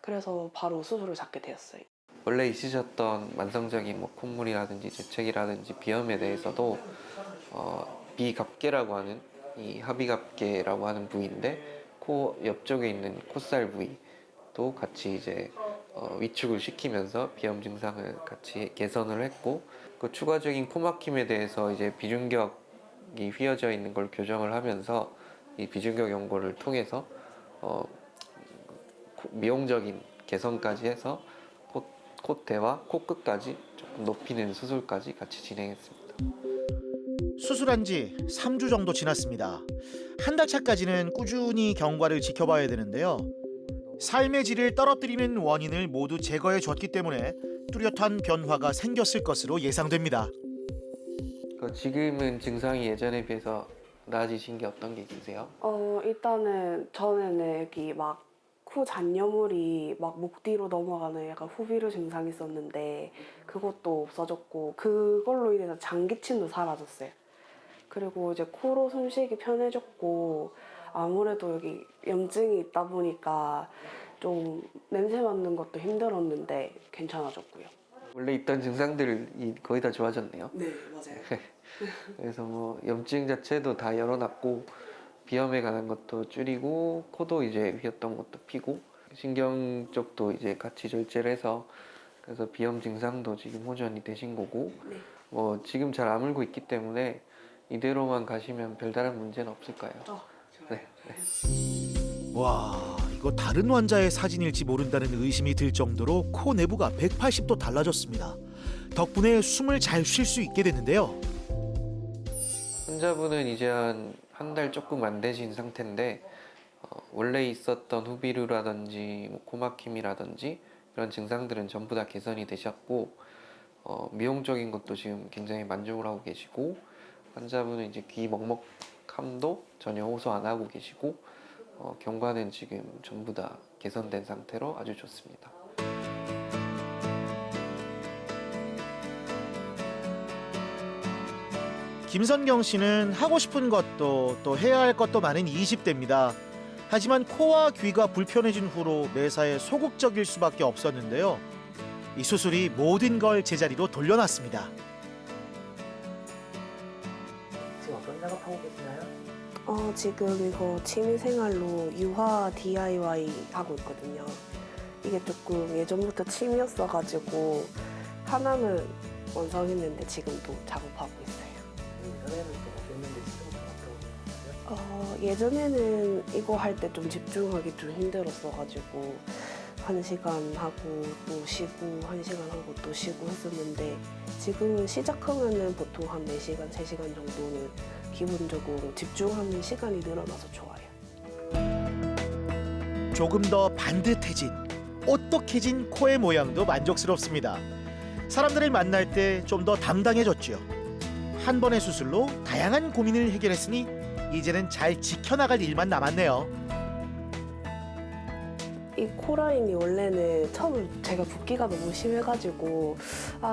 그래서 바로 수술을 잡게 되었어요. 원래 있으셨던 만성적인 뭐 콧물이라든지 재채기라든지 비염에 대해서도 비갑계라고 하는 이 하비갑계라고 하는 부위인데, 코 옆쪽에 있는 콧살 부위도 같이 이제 위축을 시키면서 비염 증상을 같이 개선을 했고, 그 추가적인 코막힘에 대해서 이제 비중격이 휘어져 있는 걸 교정을 하면서 이 비중격 연고를 통해서 미용적인 개선까지 해서 콧대와 코끝까지 조금 높이는 수술까지 같이 진행했습니다. 수술한 지 3주 정도 지났습니다. 한 달 차까지는 꾸준히 경과를 지켜봐야 되는데요. 삶의 질을 떨어뜨리는 원인을 모두 제거해 줬기 때문에 뚜렷한 변화가 생겼을 것으로 예상됩니다. 지금은 증상이 예전에 비해서 나아지신 게 어떤 게 있으세요? 일단은 전에는 여기 막 코 잔여물이 막 목 뒤로 넘어가는 약간 후비르 증상이 있었는데 그것도 없어졌고, 그걸로 인해서 장기침도 사라졌어요. 그리고 이제 코로 숨쉬기 편해졌고, 아무래도 여기 염증이 있다 보니까 좀 냄새 맡는 것도 힘들었는데 괜찮아졌고요. 원래 있던 증상들이 거의 다 좋아졌네요. 네, 맞아요. 그래서 뭐 염증 자체도 다 열어놨고, 비염에 관한 것도 줄이고, 코도 이제 휘었던 것도 피고, 신경 쪽도 이제 같이 절제를 해서, 그래서 비염 증상도 지금 호전이 되신 거고, 네. 뭐 지금 잘 아물고 있기 때문에 이대로만 가시면 별다른 문제는 없을 거예요. 네. 와, 이거 다른 환자의 사진일지 모른다는 의심이 들 정도로 코 내부가 180도 달라졌습니다. 덕분에 숨을 잘 쉴 수 있게 됐는데요. 환자분은 이제 한 달 조금 안 되신 상태인데, 원래 있었던 후비루라든지 뭐 코막힘이라든지 이런 증상들은 전부 다 개선이 되셨고, 미용적인 것도 지금 굉장히 만족을 하고 계시고, 환자분은 이제 귀 먹먹함도 전혀 호소 안 하고 계시고, 경과는 지금 전부 다 개선된 상태로 아주 좋습니다. 김선경 씨는 하고 싶은 것도 또 해야 할 것도 많은 20대입니다. 하지만 코와 귀가 불편해진 후로 매사에 소극적일 수밖에 없었는데요. 이 수술이 모든 걸 제자리로 돌려놨습니다. 지금 어떤 작업하고 계시나요? 지금 이거 취미생활로 유화 DIY 하고 있거든요. 이게 조금 예전부터 취미였어가지고 하나는 완성했는데 지금도 작업하고 있어요. 전에는 또 어땠는데 지금은 어떠세요? 예전에는 이거 할 때 좀 집중하기 좀 힘들었어가지고 1시간 하고 또 쉬고 1시간 하고 또 쉬고 했었는데, 지금은 시작하면은 보통 한 4시간, 3시간 정도는 기본적으로 집중하는 시간이 늘어나서 좋아요. 조금 더 반듯해진, 오똑해진 코의 모양도 만족스럽습니다. 사람들을 만날 때 좀 더 당당해졌죠. 한 번의 수술로 다양한 고민을 해결했으니 이제는 잘 지켜나갈 일만 남았네요. 이 코라인이 원래는 처음에 제가 붓기가 너무 심해가지고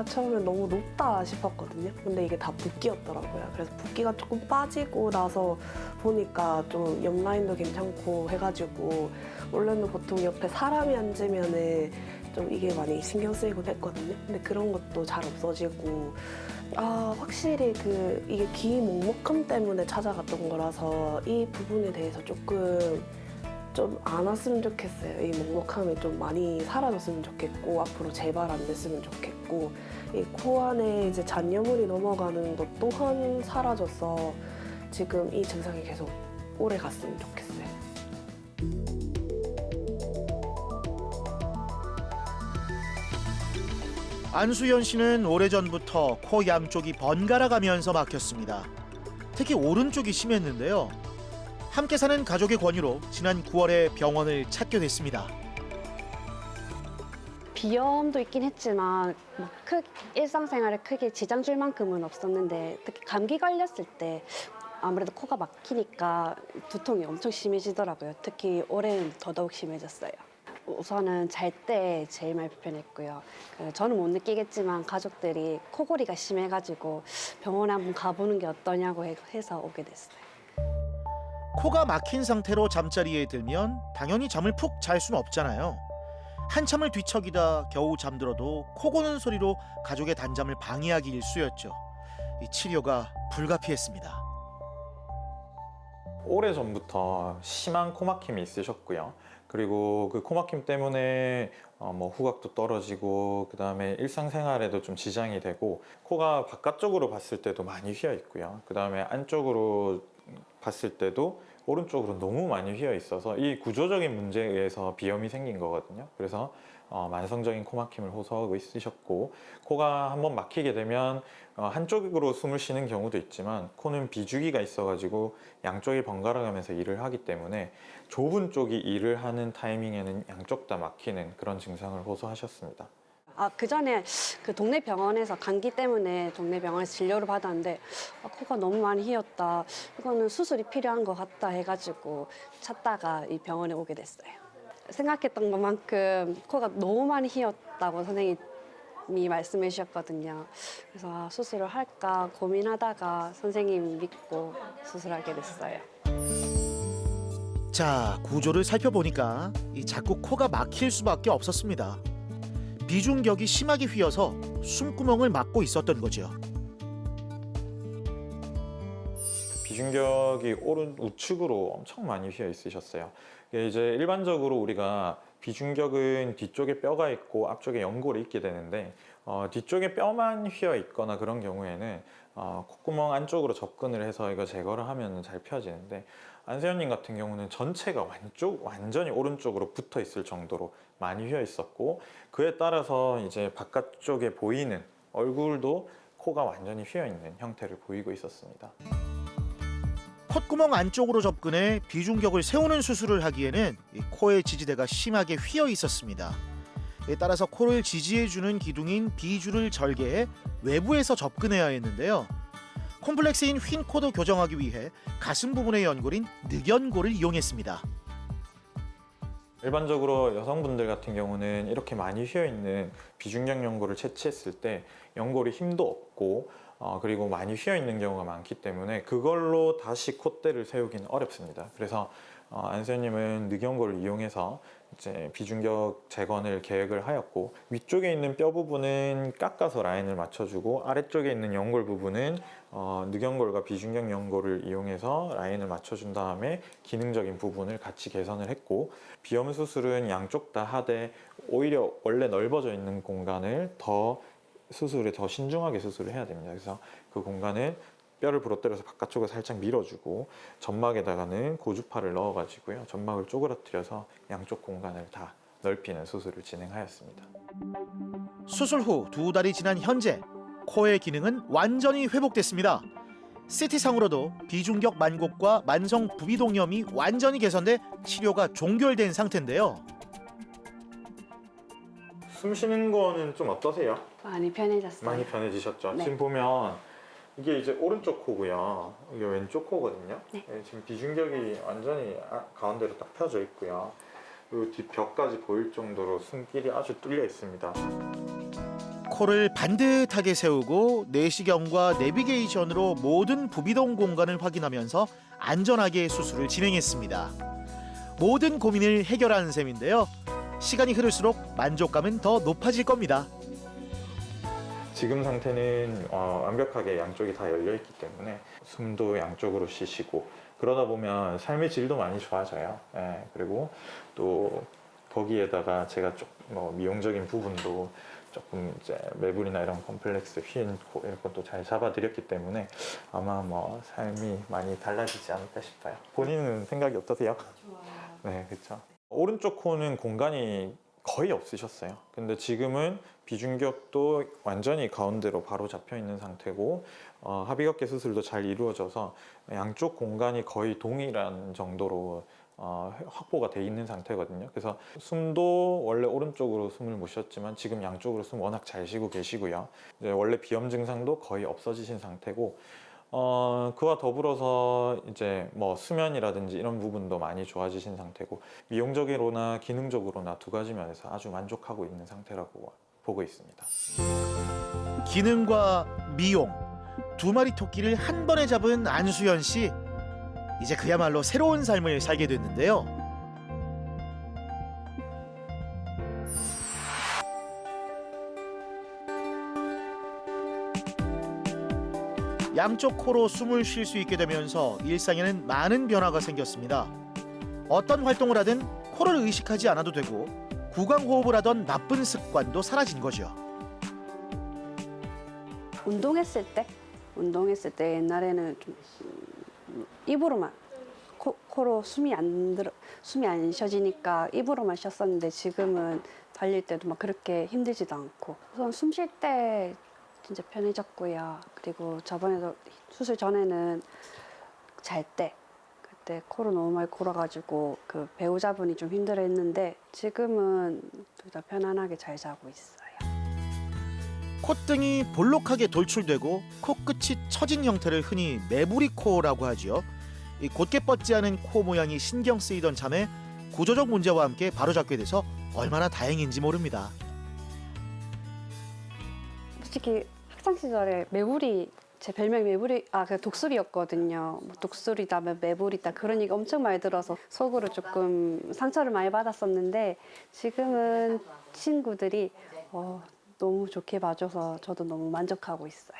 처음에 너무 높다 싶었거든요. 근데 이게 다 붓기였더라고요. 그래서 붓기가 조금 빠지고 나서 보니까 좀 옆 라인도 괜찮고 해가지고 원래는 보통 옆에 사람이 앉으면은 좀 이게 많이 신경 쓰이곤 했거든요. 근데 그런 것도 잘 없어지고 확실히 이게 귀 먹먹함 때문에 찾아갔던 거라서 이 부분에 대해서 조금 좀 안 왔으면 좋겠어요. 이 먹먹함이 좀 많이 사라졌으면 좋겠고 앞으로 재발 안 됐으면 좋겠고 이 코 안에 이제 잔여물이 넘어가는 것 또한 사라져서 지금 이 증상이 계속 오래 갔으면 좋겠어요. 안수연 씨는 오래전부터 코 양쪽이 번갈아 가면서 막혔습니다. 특히 오른쪽이 심했는데요. 함께 사는 가족의 권유로 지난 9월에 병원을 찾게 됐습니다. 비염도 있긴 했지만 일상생활에 크게 지장 줄 만큼은 없었는데 특히 감기 걸렸을 때 아무래도 코가 막히니까 두통이 엄청 심해지더라고요. 특히 올해는 더더욱 심해졌어요. 우선은 잘 때 제일 많이 불편했고요. 저는 못 느끼겠지만 가족들이 코골이가 심해가지고 병원에 한번 가보는 게 어떠냐고 해서 오게 됐어요. 코가 막힌 상태로 잠자리에 들면 당연히 잠을 푹 잘 수는 없잖아요. 한참을 뒤척이다 겨우 잠들어도 코 고는 소리로 가족의 단잠을 방해하기 일쑤였죠. 이 치료가 불가피했습니다. 오래전부터 심한 코막힘이 있으셨고요. 그리고 그 코막힘 때문에 후각도 떨어지고 그다음에 일상생활에도 좀 지장이 되고 코가 바깥쪽으로 봤을 때도 많이 휘어 있고요. 그다음에 안쪽으로 봤을 때도 오른쪽으로 너무 많이 휘어 있어서 이 구조적인 문제에 의해서 비염이 생긴 거거든요. 그래서 만성적인 코막힘을 호소하고 있으셨고 코가 한번 막히게 되면 한쪽으로 숨을 쉬는 경우도 있지만 코는 비주기가 있어가지고 양쪽이 번갈아가면서 일을 하기 때문에 좁은 쪽이 일을 하는 타이밍에는 양쪽 다 막히는 그런 증상을 호소하셨습니다. 그 전에 그 동네 병원에서 감기 때문에 동네 병원에서 진료를 받았는데 코가 너무 많이 휘었다. 이거는 수술이 필요한 것 같다 해가지고 찾다가 이 병원에 오게 됐어요. 생각했던 것만큼 코가 너무 많이 휘었다고 선생님이 말씀해 주셨거든요. 그래서 수술을 할까 고민하다가 선생님 믿고 수술하게 됐어요. 자, 구조를 살펴보니까 자꾸 코가 막힐 수밖에 없었습니다. 비중격이 심하게 휘어서 숨구멍을 막고 있었던 거죠. 비중격이 오른 우측으로 엄청 많이 휘어 있으셨어요. 이게 이제 일반적으로 우리가 비중격은 뒤쪽에 뼈가 있고 앞쪽에 연골이 있게 되는데 뒤쪽에 뼈만 휘어 있거나 그런 경우에는 콧구멍 안쪽으로 접근을 해서 이거 제거를 하면 잘 펴지는데 안세현님 같은 경우는 전체가 완전히 오른쪽으로 붙어 있을 정도로 많이 휘어 있었고 그에 따라서 이제 바깥쪽에 보이는 얼굴도 코가 완전히 휘어 있는 형태를 보이고 있었습니다. 콧구멍 안쪽으로 접근해 비중격을 세우는 수술을 하기에는 코의 지지대가 심하게 휘어 있었습니다. 이에 따라서 코를 지지해주는 기둥인 비주를 절개해 외부에서 접근해야 했는데요. 콤플렉스인 휜 코도 교정하기 위해 가슴 부분의 연골인 늑연골을 이용했습니다. 일반적으로 여성분들 같은 경우는 이렇게 많이 휘어있는 비중격 연골을 채취했을 때 연골이 힘도 없고 그리고 많이 휘어있는 경우가 많기 때문에 그걸로 다시 콧대를 세우기는 어렵습니다. 그래서 안세현님은 늑연골을 이용해서 이제 비중격 재건을 계획을 하였고 위쪽에 있는 뼈 부분은 깎아서 라인을 맞춰주고 아래쪽에 있는 연골 부분은 늑연골과 비중격 연골을 이용해서 라인을 맞춰준 다음에 기능적인 부분을 같이 개선을 했고 비염 수술은 양쪽 다 하되 오히려 원래 넓어져 있는 공간을 수술에 더 신중하게 수술을 해야 됩니다. 그래서 그 공간을 뼈를 부러뜨려서 바깥쪽을 살짝 밀어주고 점막에다가는 고주파를 넣어가지고요. 점막을 쪼그라뜨려서 양쪽 공간을 다 넓히는 수술을 진행하였습니다. 수술 후 2달이 지난 현재 코의 기능은 완전히 회복됐습니다. CT상으로도 비중격 만곡과 만성 부비동염이 완전히 개선돼 치료가 종결된 상태인데요. 숨 쉬는 거는 좀 어떠세요? 많이 편해졌어요. 많이 편해지셨죠? 네. 지금 보면 이게 이제 오른쪽 코고요. 이게 왼쪽 코거든요. 네. 지금 비중격이 완전히 가운데로 딱 펴져 있고요. 그 뒷벽까지 보일 정도로 숨길이 아주 뚫려 있습니다. 코를 반듯하게 세우고 내시경과 내비게이션으로 모든 부비동 공간을 확인하면서 안전하게 수술을 진행했습니다. 모든 고민을 해결한 셈인데요. 시간이 흐를수록 만족감은 더 높아질 겁니다. 지금 상태는 완벽하게 양쪽이 다 열려 있기 때문에 숨도 양쪽으로 쉬시고 그러다 보면 삶의 질도 많이 좋아져요. 예, 그리고 또 거기에다가 제가 미용적인 부분도 조금 이제 매부리나 이런 컴플렉스, 휜 코 이런 것도 잘 잡아드렸기 때문에 아마 삶이 많이 달라지지 않을까 싶어요. 본인은 생각이 어떠세요? 좋아요. 네, 그렇죠. 오른쪽 코는 공간이 거의 없으셨어요. 근데 지금은 비중격도 완전히 가운데로 바로 잡혀 있는 상태고 합의각계 수술도 잘 이루어져서 양쪽 공간이 거의 동일한 정도로 확보가 돼 있는 상태거든요. 그래서 숨도 원래 오른쪽으로 숨을 못 쉬었지만 지금 양쪽으로 숨 워낙 잘 쉬고 계시고요. 이제 원래 비염 증상도 거의 없어지신 상태고 그와 더불어서 이제 수면이라든지 이런 부분도 많이 좋아지신 상태고 미용적으로나 기능적으로나 두 가지 면에서 아주 만족하고 있는 상태라고 보고 있습니다. 기능과 미용, 두 마리 토끼를 한 번에 잡은 안수연 씨. 이제 그야말로 새로운 삶을 살게 됐는데요. 양쪽 코로 숨을 쉴 수 있게 되면서 일상에는 많은 변화가 생겼습니다. 어떤 활동을 하든 코를 의식하지 않아도 되고 구강호흡을 하던 나쁜 습관도 사라진 거죠. 운동했을 때 옛날에는 좀 입으로만 코로 숨이 안 쉬어지니까 입으로만 쉬었었는데 지금은 달릴 때도 막 그렇게 힘들지도 않고 우선 숨 쉴 때 진짜 편해졌고요. 그리고 저번에도 수술 전에는 잘 때 그때 코로 너무 많이 골아가지고 그 배우자분이 좀 힘들어했는데 지금은 둘 다 편안하게 잘 자고 있어요. 콧등이 볼록하게 돌출되고 코끝이 처진 형태를 흔히 매부리 코라고 하지요. 이 곧게 뻗지 않은 코 모양이 신경 쓰이던 참에 구조적 문제와 함께 바로잡게 돼서 얼마나 다행인지 모릅니다. 솔직히 학창 시절에 매부리 제 별명이 매부리 그 독수리였거든요. 독수리다 매부리다 그런 얘기 엄청 많이 들어서 속으로 조금 상처를 많이 받았었는데 지금은 친구들이 너무 좋게 봐줘서 저도 너무 만족하고 있어요.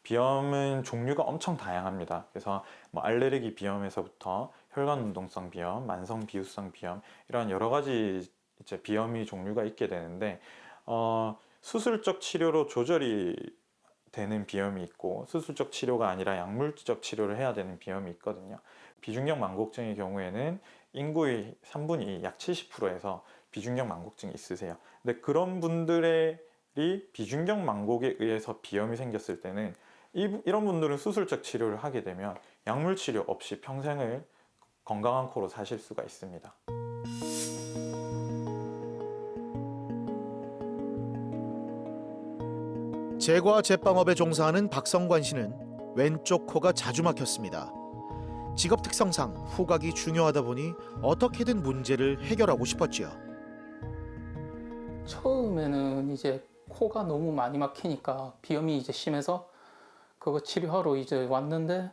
비염은 종류가 엄청 다양합니다. 그래서 알레르기 비염에서부터 혈관 운동성 비염, 만성 비후성 비염 이런 여러 가지 이제 비염이 종류가 있게 되는데 수술적 치료로 조절이 되는 비염이 있고 수술적 치료가 아니라 약물적 치료를 해야 되는 비염이 있거든요. 비중격 망곡증의 경우에는 인구의 3분이 약 70%에서 비중격 망곡증이 있으세요. 근데 그런 분들이 비중격 망곡에 의해서 비염이 생겼을 때는 이런 분들은 수술적 치료를 하게 되면 약물 치료 없이 평생을 건강한 코로 사실 수가 있습니다. 제과 제빵업에 종사하는 박성관 씨는 왼쪽 코가 자주 막혔습니다. 직업 특성상 후각이 중요하다 보니 어떻게든 문제를 해결하고 싶었지요. 처음에는 이제 코가 너무 많이 막히니까 비염이 이제 심해서 그거 치료하러 이제 왔는데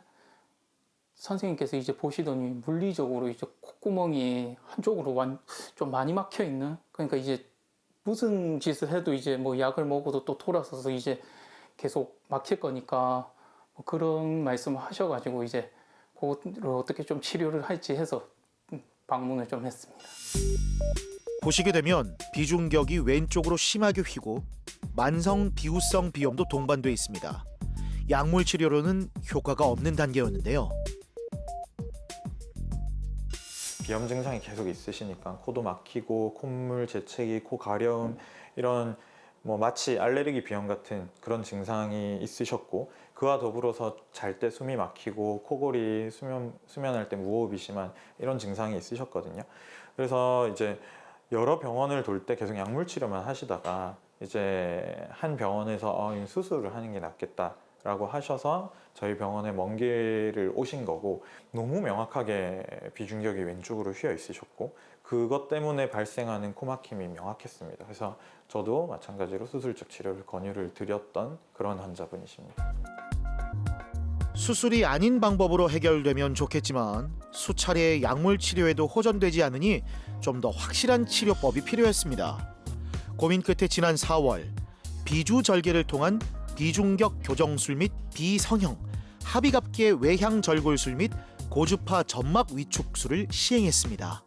선생님께서 이제 보시더니 물리적으로 이제 콧구멍이 한쪽으로 좀 많이 막혀 있는, 그러니까 이제 무슨 짓을 해도 이제 약을 먹어도 또 돌아서서 이제 계속 막힐 거니까 그런 말씀을 하셔가지고 이제 그거를 어떻게 좀 치료를 할지 해서 방문을 좀 했습니다. 보시게 되면 비중격이 왼쪽으로 심하게 휘고 만성 비후성 비염도 동반돼 있습니다. 약물 치료로는 효과가 없는 단계였는데요. 비염 증상이 계속 있으시니까 코도 막히고 콧물, 재채기, 코 가려움 이런 마치 알레르기 비염 같은 그런 증상이 있으셨고 그와 더불어서 잘 때 숨이 막히고 코골이, 수면할 때 무호흡이 심한 이런 증상이 있으셨거든요. 그래서 이제 여러 병원을 돌 때 계속 약물 치료만 하시다가 이제 한 병원에서 수술을 하는 게 낫겠다 라고 하셔서 저희 병원에 먼 길을 오신 거고, 너무 명확하게 비중격이 왼쪽으로 휘어 있으셨고 그것 때문에 발생하는 코막힘이 명확했습니다. 그래서 저도 마찬가지로 수술적 치료를 권유를 드렸던 그런 환자분이십니다. 수술이 아닌 방법으로 해결되면 좋겠지만 수차례의 약물 치료에도 호전되지 않으니 좀 더 확실한 치료법이 필요했습니다. 고민 끝에 지난 4월 비주절개를 통한 비중격 교정술 및 비성형, 합의갑계 외향절골술 및 고주파 점막 위축술을 시행했습니다.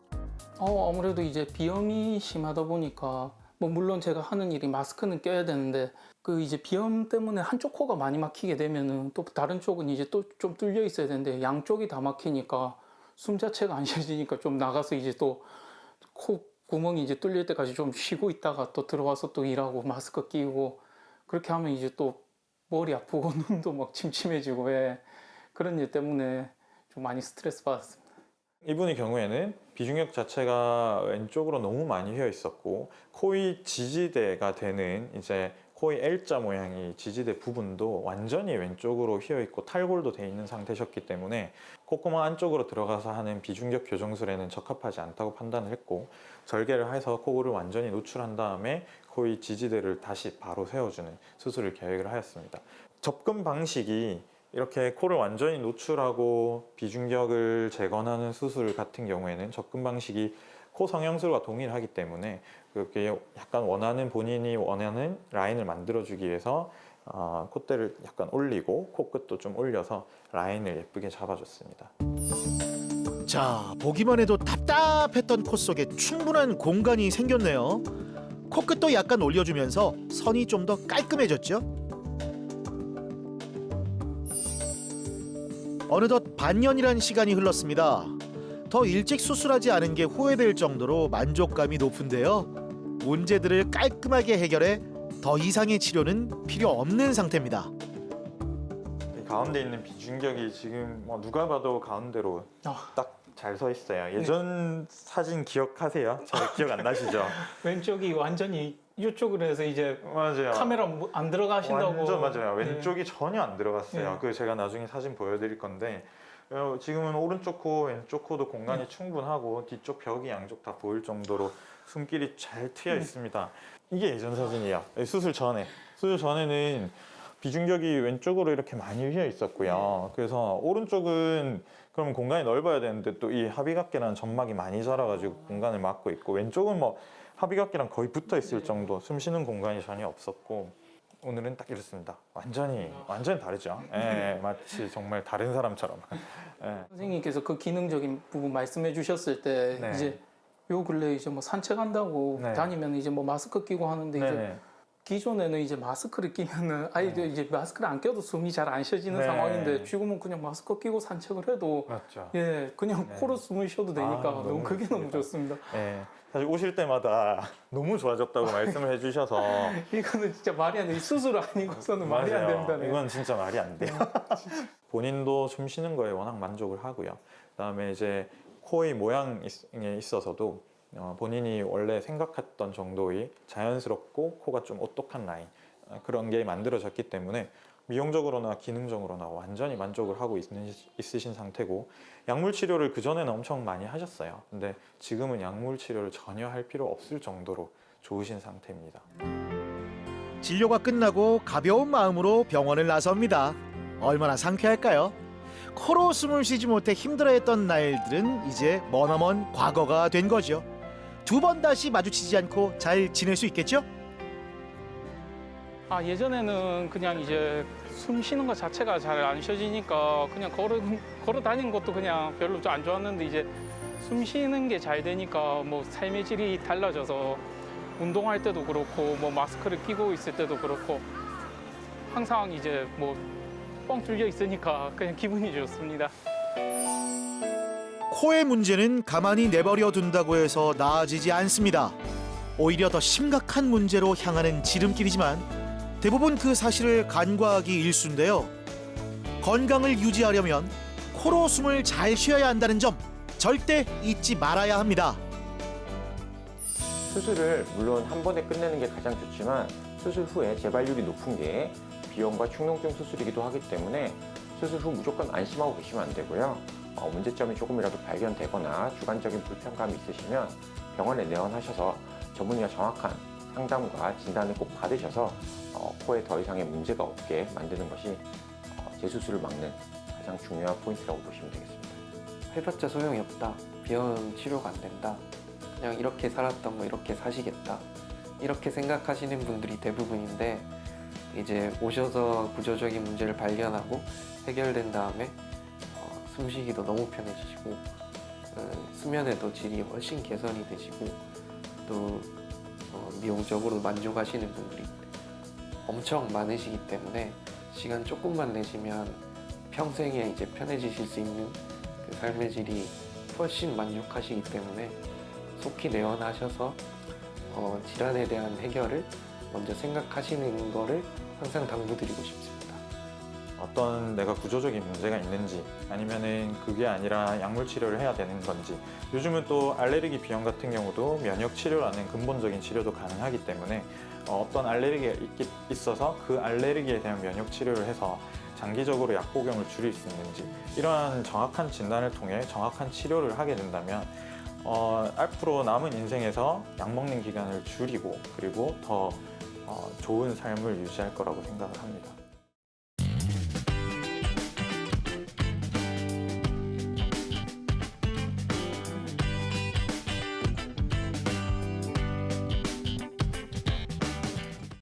아무래도 이제 비염이 심하다 보니까 뭐 물론 제가 하는 일이 마스크는 껴야 되는데 그 이제 비염 때문에 한쪽 코가 많이 막히게 되면은 또 다른 쪽은 이제 또 좀 뚫려 있어야 되는데 양쪽이 다 막히니까 숨 자체가 안 쉬어지니까 좀 나가서 이제 또 코 구멍이 이제 뚫릴 때까지 좀 쉬고 있다가 또 들어와서 또 일하고 마스크 끼고 그렇게 하면 이제 또 머리 아프고 눈도 막 침침해지고 그런 일 때문에 좀 많이 스트레스 받았습니다. 이분의 경우에는 비중격 자체가 왼쪽으로 너무 많이 휘어 있었고 코의 지지대가 되는 이제 코의 L자 모양이 지지대 부분도 완전히 왼쪽으로 휘어 있고 탈골도 돼 있는 상태셨기 때문에 콧구멍 안쪽으로 들어가서 하는 비중격 교정술에는 적합하지 않다고 판단을 했고, 절개를 해서 코골을 완전히 노출한 다음에 코의 지지대를 다시 바로 세워주는 수술을 계획을 하였습니다. 접근 방식이 이렇게 코를 완전히 노출하고 비중격을 재건하는 수술 같은 경우에는 접근 방식이 코 성형술과 동일하기 때문에 그렇게 약간 본인이 원하는 라인을 만들어주기 위해서 콧대를 약간 올리고 코끝도 좀 올려서 라인을 예쁘게 잡아줬습니다. 자, 보기만 해도 답답했던 코 속에 충분한 공간이 생겼네요. 코끝도 약간 올려주면서 선이 좀 더 깔끔해졌죠? 어느덧 반년이란 시간이 흘렀습니다. 더 일찍 수술하지 않은 게 후회될 정도로 만족감이 높은데요. 문제들을 깔끔하게 해결해 더 이상의 치료는 필요 없는 상태입니다. 이 가운데 있는 비중격이 지금 누가 봐도 가운데로 딱 잘 서 있어요. 예전 사진 기억하세요? 잘 기억 안 나시죠? 왼쪽이 완전히 이쪽으로 해서 이제 맞아요. 카메라 안 들어가신다고. 완전 맞아요. 왼쪽이 전혀 안 들어갔어요. 네. 그 제가 나중에 사진 보여드릴 건데 지금은 오른쪽 코, 왼쪽 코도 공간이 충분하고 뒤쪽 벽이 양쪽 다 보일 정도로 숨길이 잘 트여 있습니다. 이게 예전 사진이에요. 수술 전에는 비중격이 왼쪽으로 이렇게 많이 휘어 있었고요. 그래서 오른쪽은 그러면 공간이 넓어야 되는데 또 이 합의각계라는 점막이 많이 자라가지고 공간을 막고 있고, 왼쪽은 합의각계랑 거의 붙어 있을 정도, 숨 쉬는 공간이 전혀 없었고, 오늘은 딱 이렇습니다. 완전히 다르죠. 마치 정말 다른 사람처럼. 선생님께서 그 기능적인 부분 말씀해 주셨을 때 네. 이제 요 근래 이제 산책한다고 네. 다니면 이제 마스크 끼고 하는데 이제 기존에는 이제 마스크를 끼면은 아이들 이제 마스크를 안 껴도 숨이 잘 안 쉬어지는 네. 상황인데 지금은 그냥 마스크 끼고 산책을 해도 맞죠. 그냥 코로 숨을 쉬어도 되니까 너무 그게 너무 좋습니다. 사실 오실 때마다 너무 좋아졌다고 말씀을 해주셔서 이거는 진짜 말이 안 돼. 수술 아니고서는 말이 안 된다네. 이건 진짜 말이 안 돼요. 본인도 숨 쉬는 거에 워낙 만족을 하고요. 그다음에 이제 코의 모양에 있어서도 본인이 원래 생각했던 정도의 자연스럽고 코가 좀 오똑한 라인, 그런 게 만들어졌기 때문에 미용적으로나 기능적으로나 완전히 만족을 하고 있으신 상태고, 약물 치료를 그전에는 엄청 많이 하셨어요. 근데 지금은 약물 치료를 전혀 할 필요 없을 정도로 좋으신 상태입니다. 진료가 끝나고 가벼운 마음으로 병원을 나섭니다. 얼마나 상쾌할까요? 코로 숨을 쉬지 못해 힘들어했던 날들은 이제 머나먼 과거가 된 거죠. 두 번 다시 마주치지 않고 잘 지낼 수 있겠죠? 예전에는 그냥 이제 숨 쉬는 것 자체가 잘 안 쉬어지니까 그냥 걸어 다니는 것도 그냥 별로 좀 안 좋았는데 이제 숨 쉬는 게 잘 되니까 삶의 질이 달라져서 운동할 때도 그렇고 마스크를 끼고 있을 때도 그렇고 항상 이제 뻥 뚫려 있으니까 그냥 기분이 좋습니다. 코의 문제는 가만히 내버려 둔다고 해서 나아지지 않습니다. 오히려 더 심각한 문제로 향하는 지름길이지만 대부분 그 사실을 간과하기 일쑤인데요. 건강을 유지하려면 코로 숨을 잘 쉬어야 한다는 점 절대 잊지 말아야 합니다. 수술을 물론 한 번에 끝내는 게 가장 좋지만 수술 후에 재발률이 높은 게 비용과 축농증 수술이기도 하기 때문에 수술 후 무조건 안심하고 계시면 안 되고요. 문제점이 조금이라도 발견되거나 주관적인 불편감이 있으시면 병원에 내원하셔서 전문의와 정확한 상담과 진단을 꼭 받으셔서 코에 더 이상의 문제가 없게 만드는 것이 재수술을 막는 가장 중요한 포인트라고 보시면 되겠습니다. 해봤자 소용이 없다. 비염 치료가 안 된다. 그냥 이렇게 살았던 거 이렇게 사시겠다. 이렇게 생각하시는 분들이 대부분인데 이제 오셔서 구조적인 문제를 발견하고 해결된 다음에 숨쉬기도 너무 편해지시고 수면에도 질이 훨씬 개선이 되시고 또 미용적으로 만족하시는 분들이 엄청 많으시기 때문에 시간 조금만 내시면 평생에 이제 편해지실 수 있는 그 삶의 질이 훨씬 만족하시기 때문에 속히 내원하셔서 질환에 대한 해결을 먼저 생각하시는 거를 항상 당부드리고 싶습니다. 어떤 내가 구조적인 문제가 있는지 아니면은 그게 아니라 약물 치료를 해야 되는 건지, 요즘은 또 알레르기 비염 같은 경우도 면역 치료라는 근본적인 치료도 가능하기 때문에 어떤 알레르기가 있어서 그 알레르기에 대한 면역 치료를 해서 장기적으로 약 복용을 줄일 수 있는지, 이러한 정확한 진단을 통해 정확한 치료를 하게 된다면 앞으로 남은 인생에서 약 먹는 기간을 줄이고 그리고 더 좋은 삶을 유지할 거라고 생각을 합니다.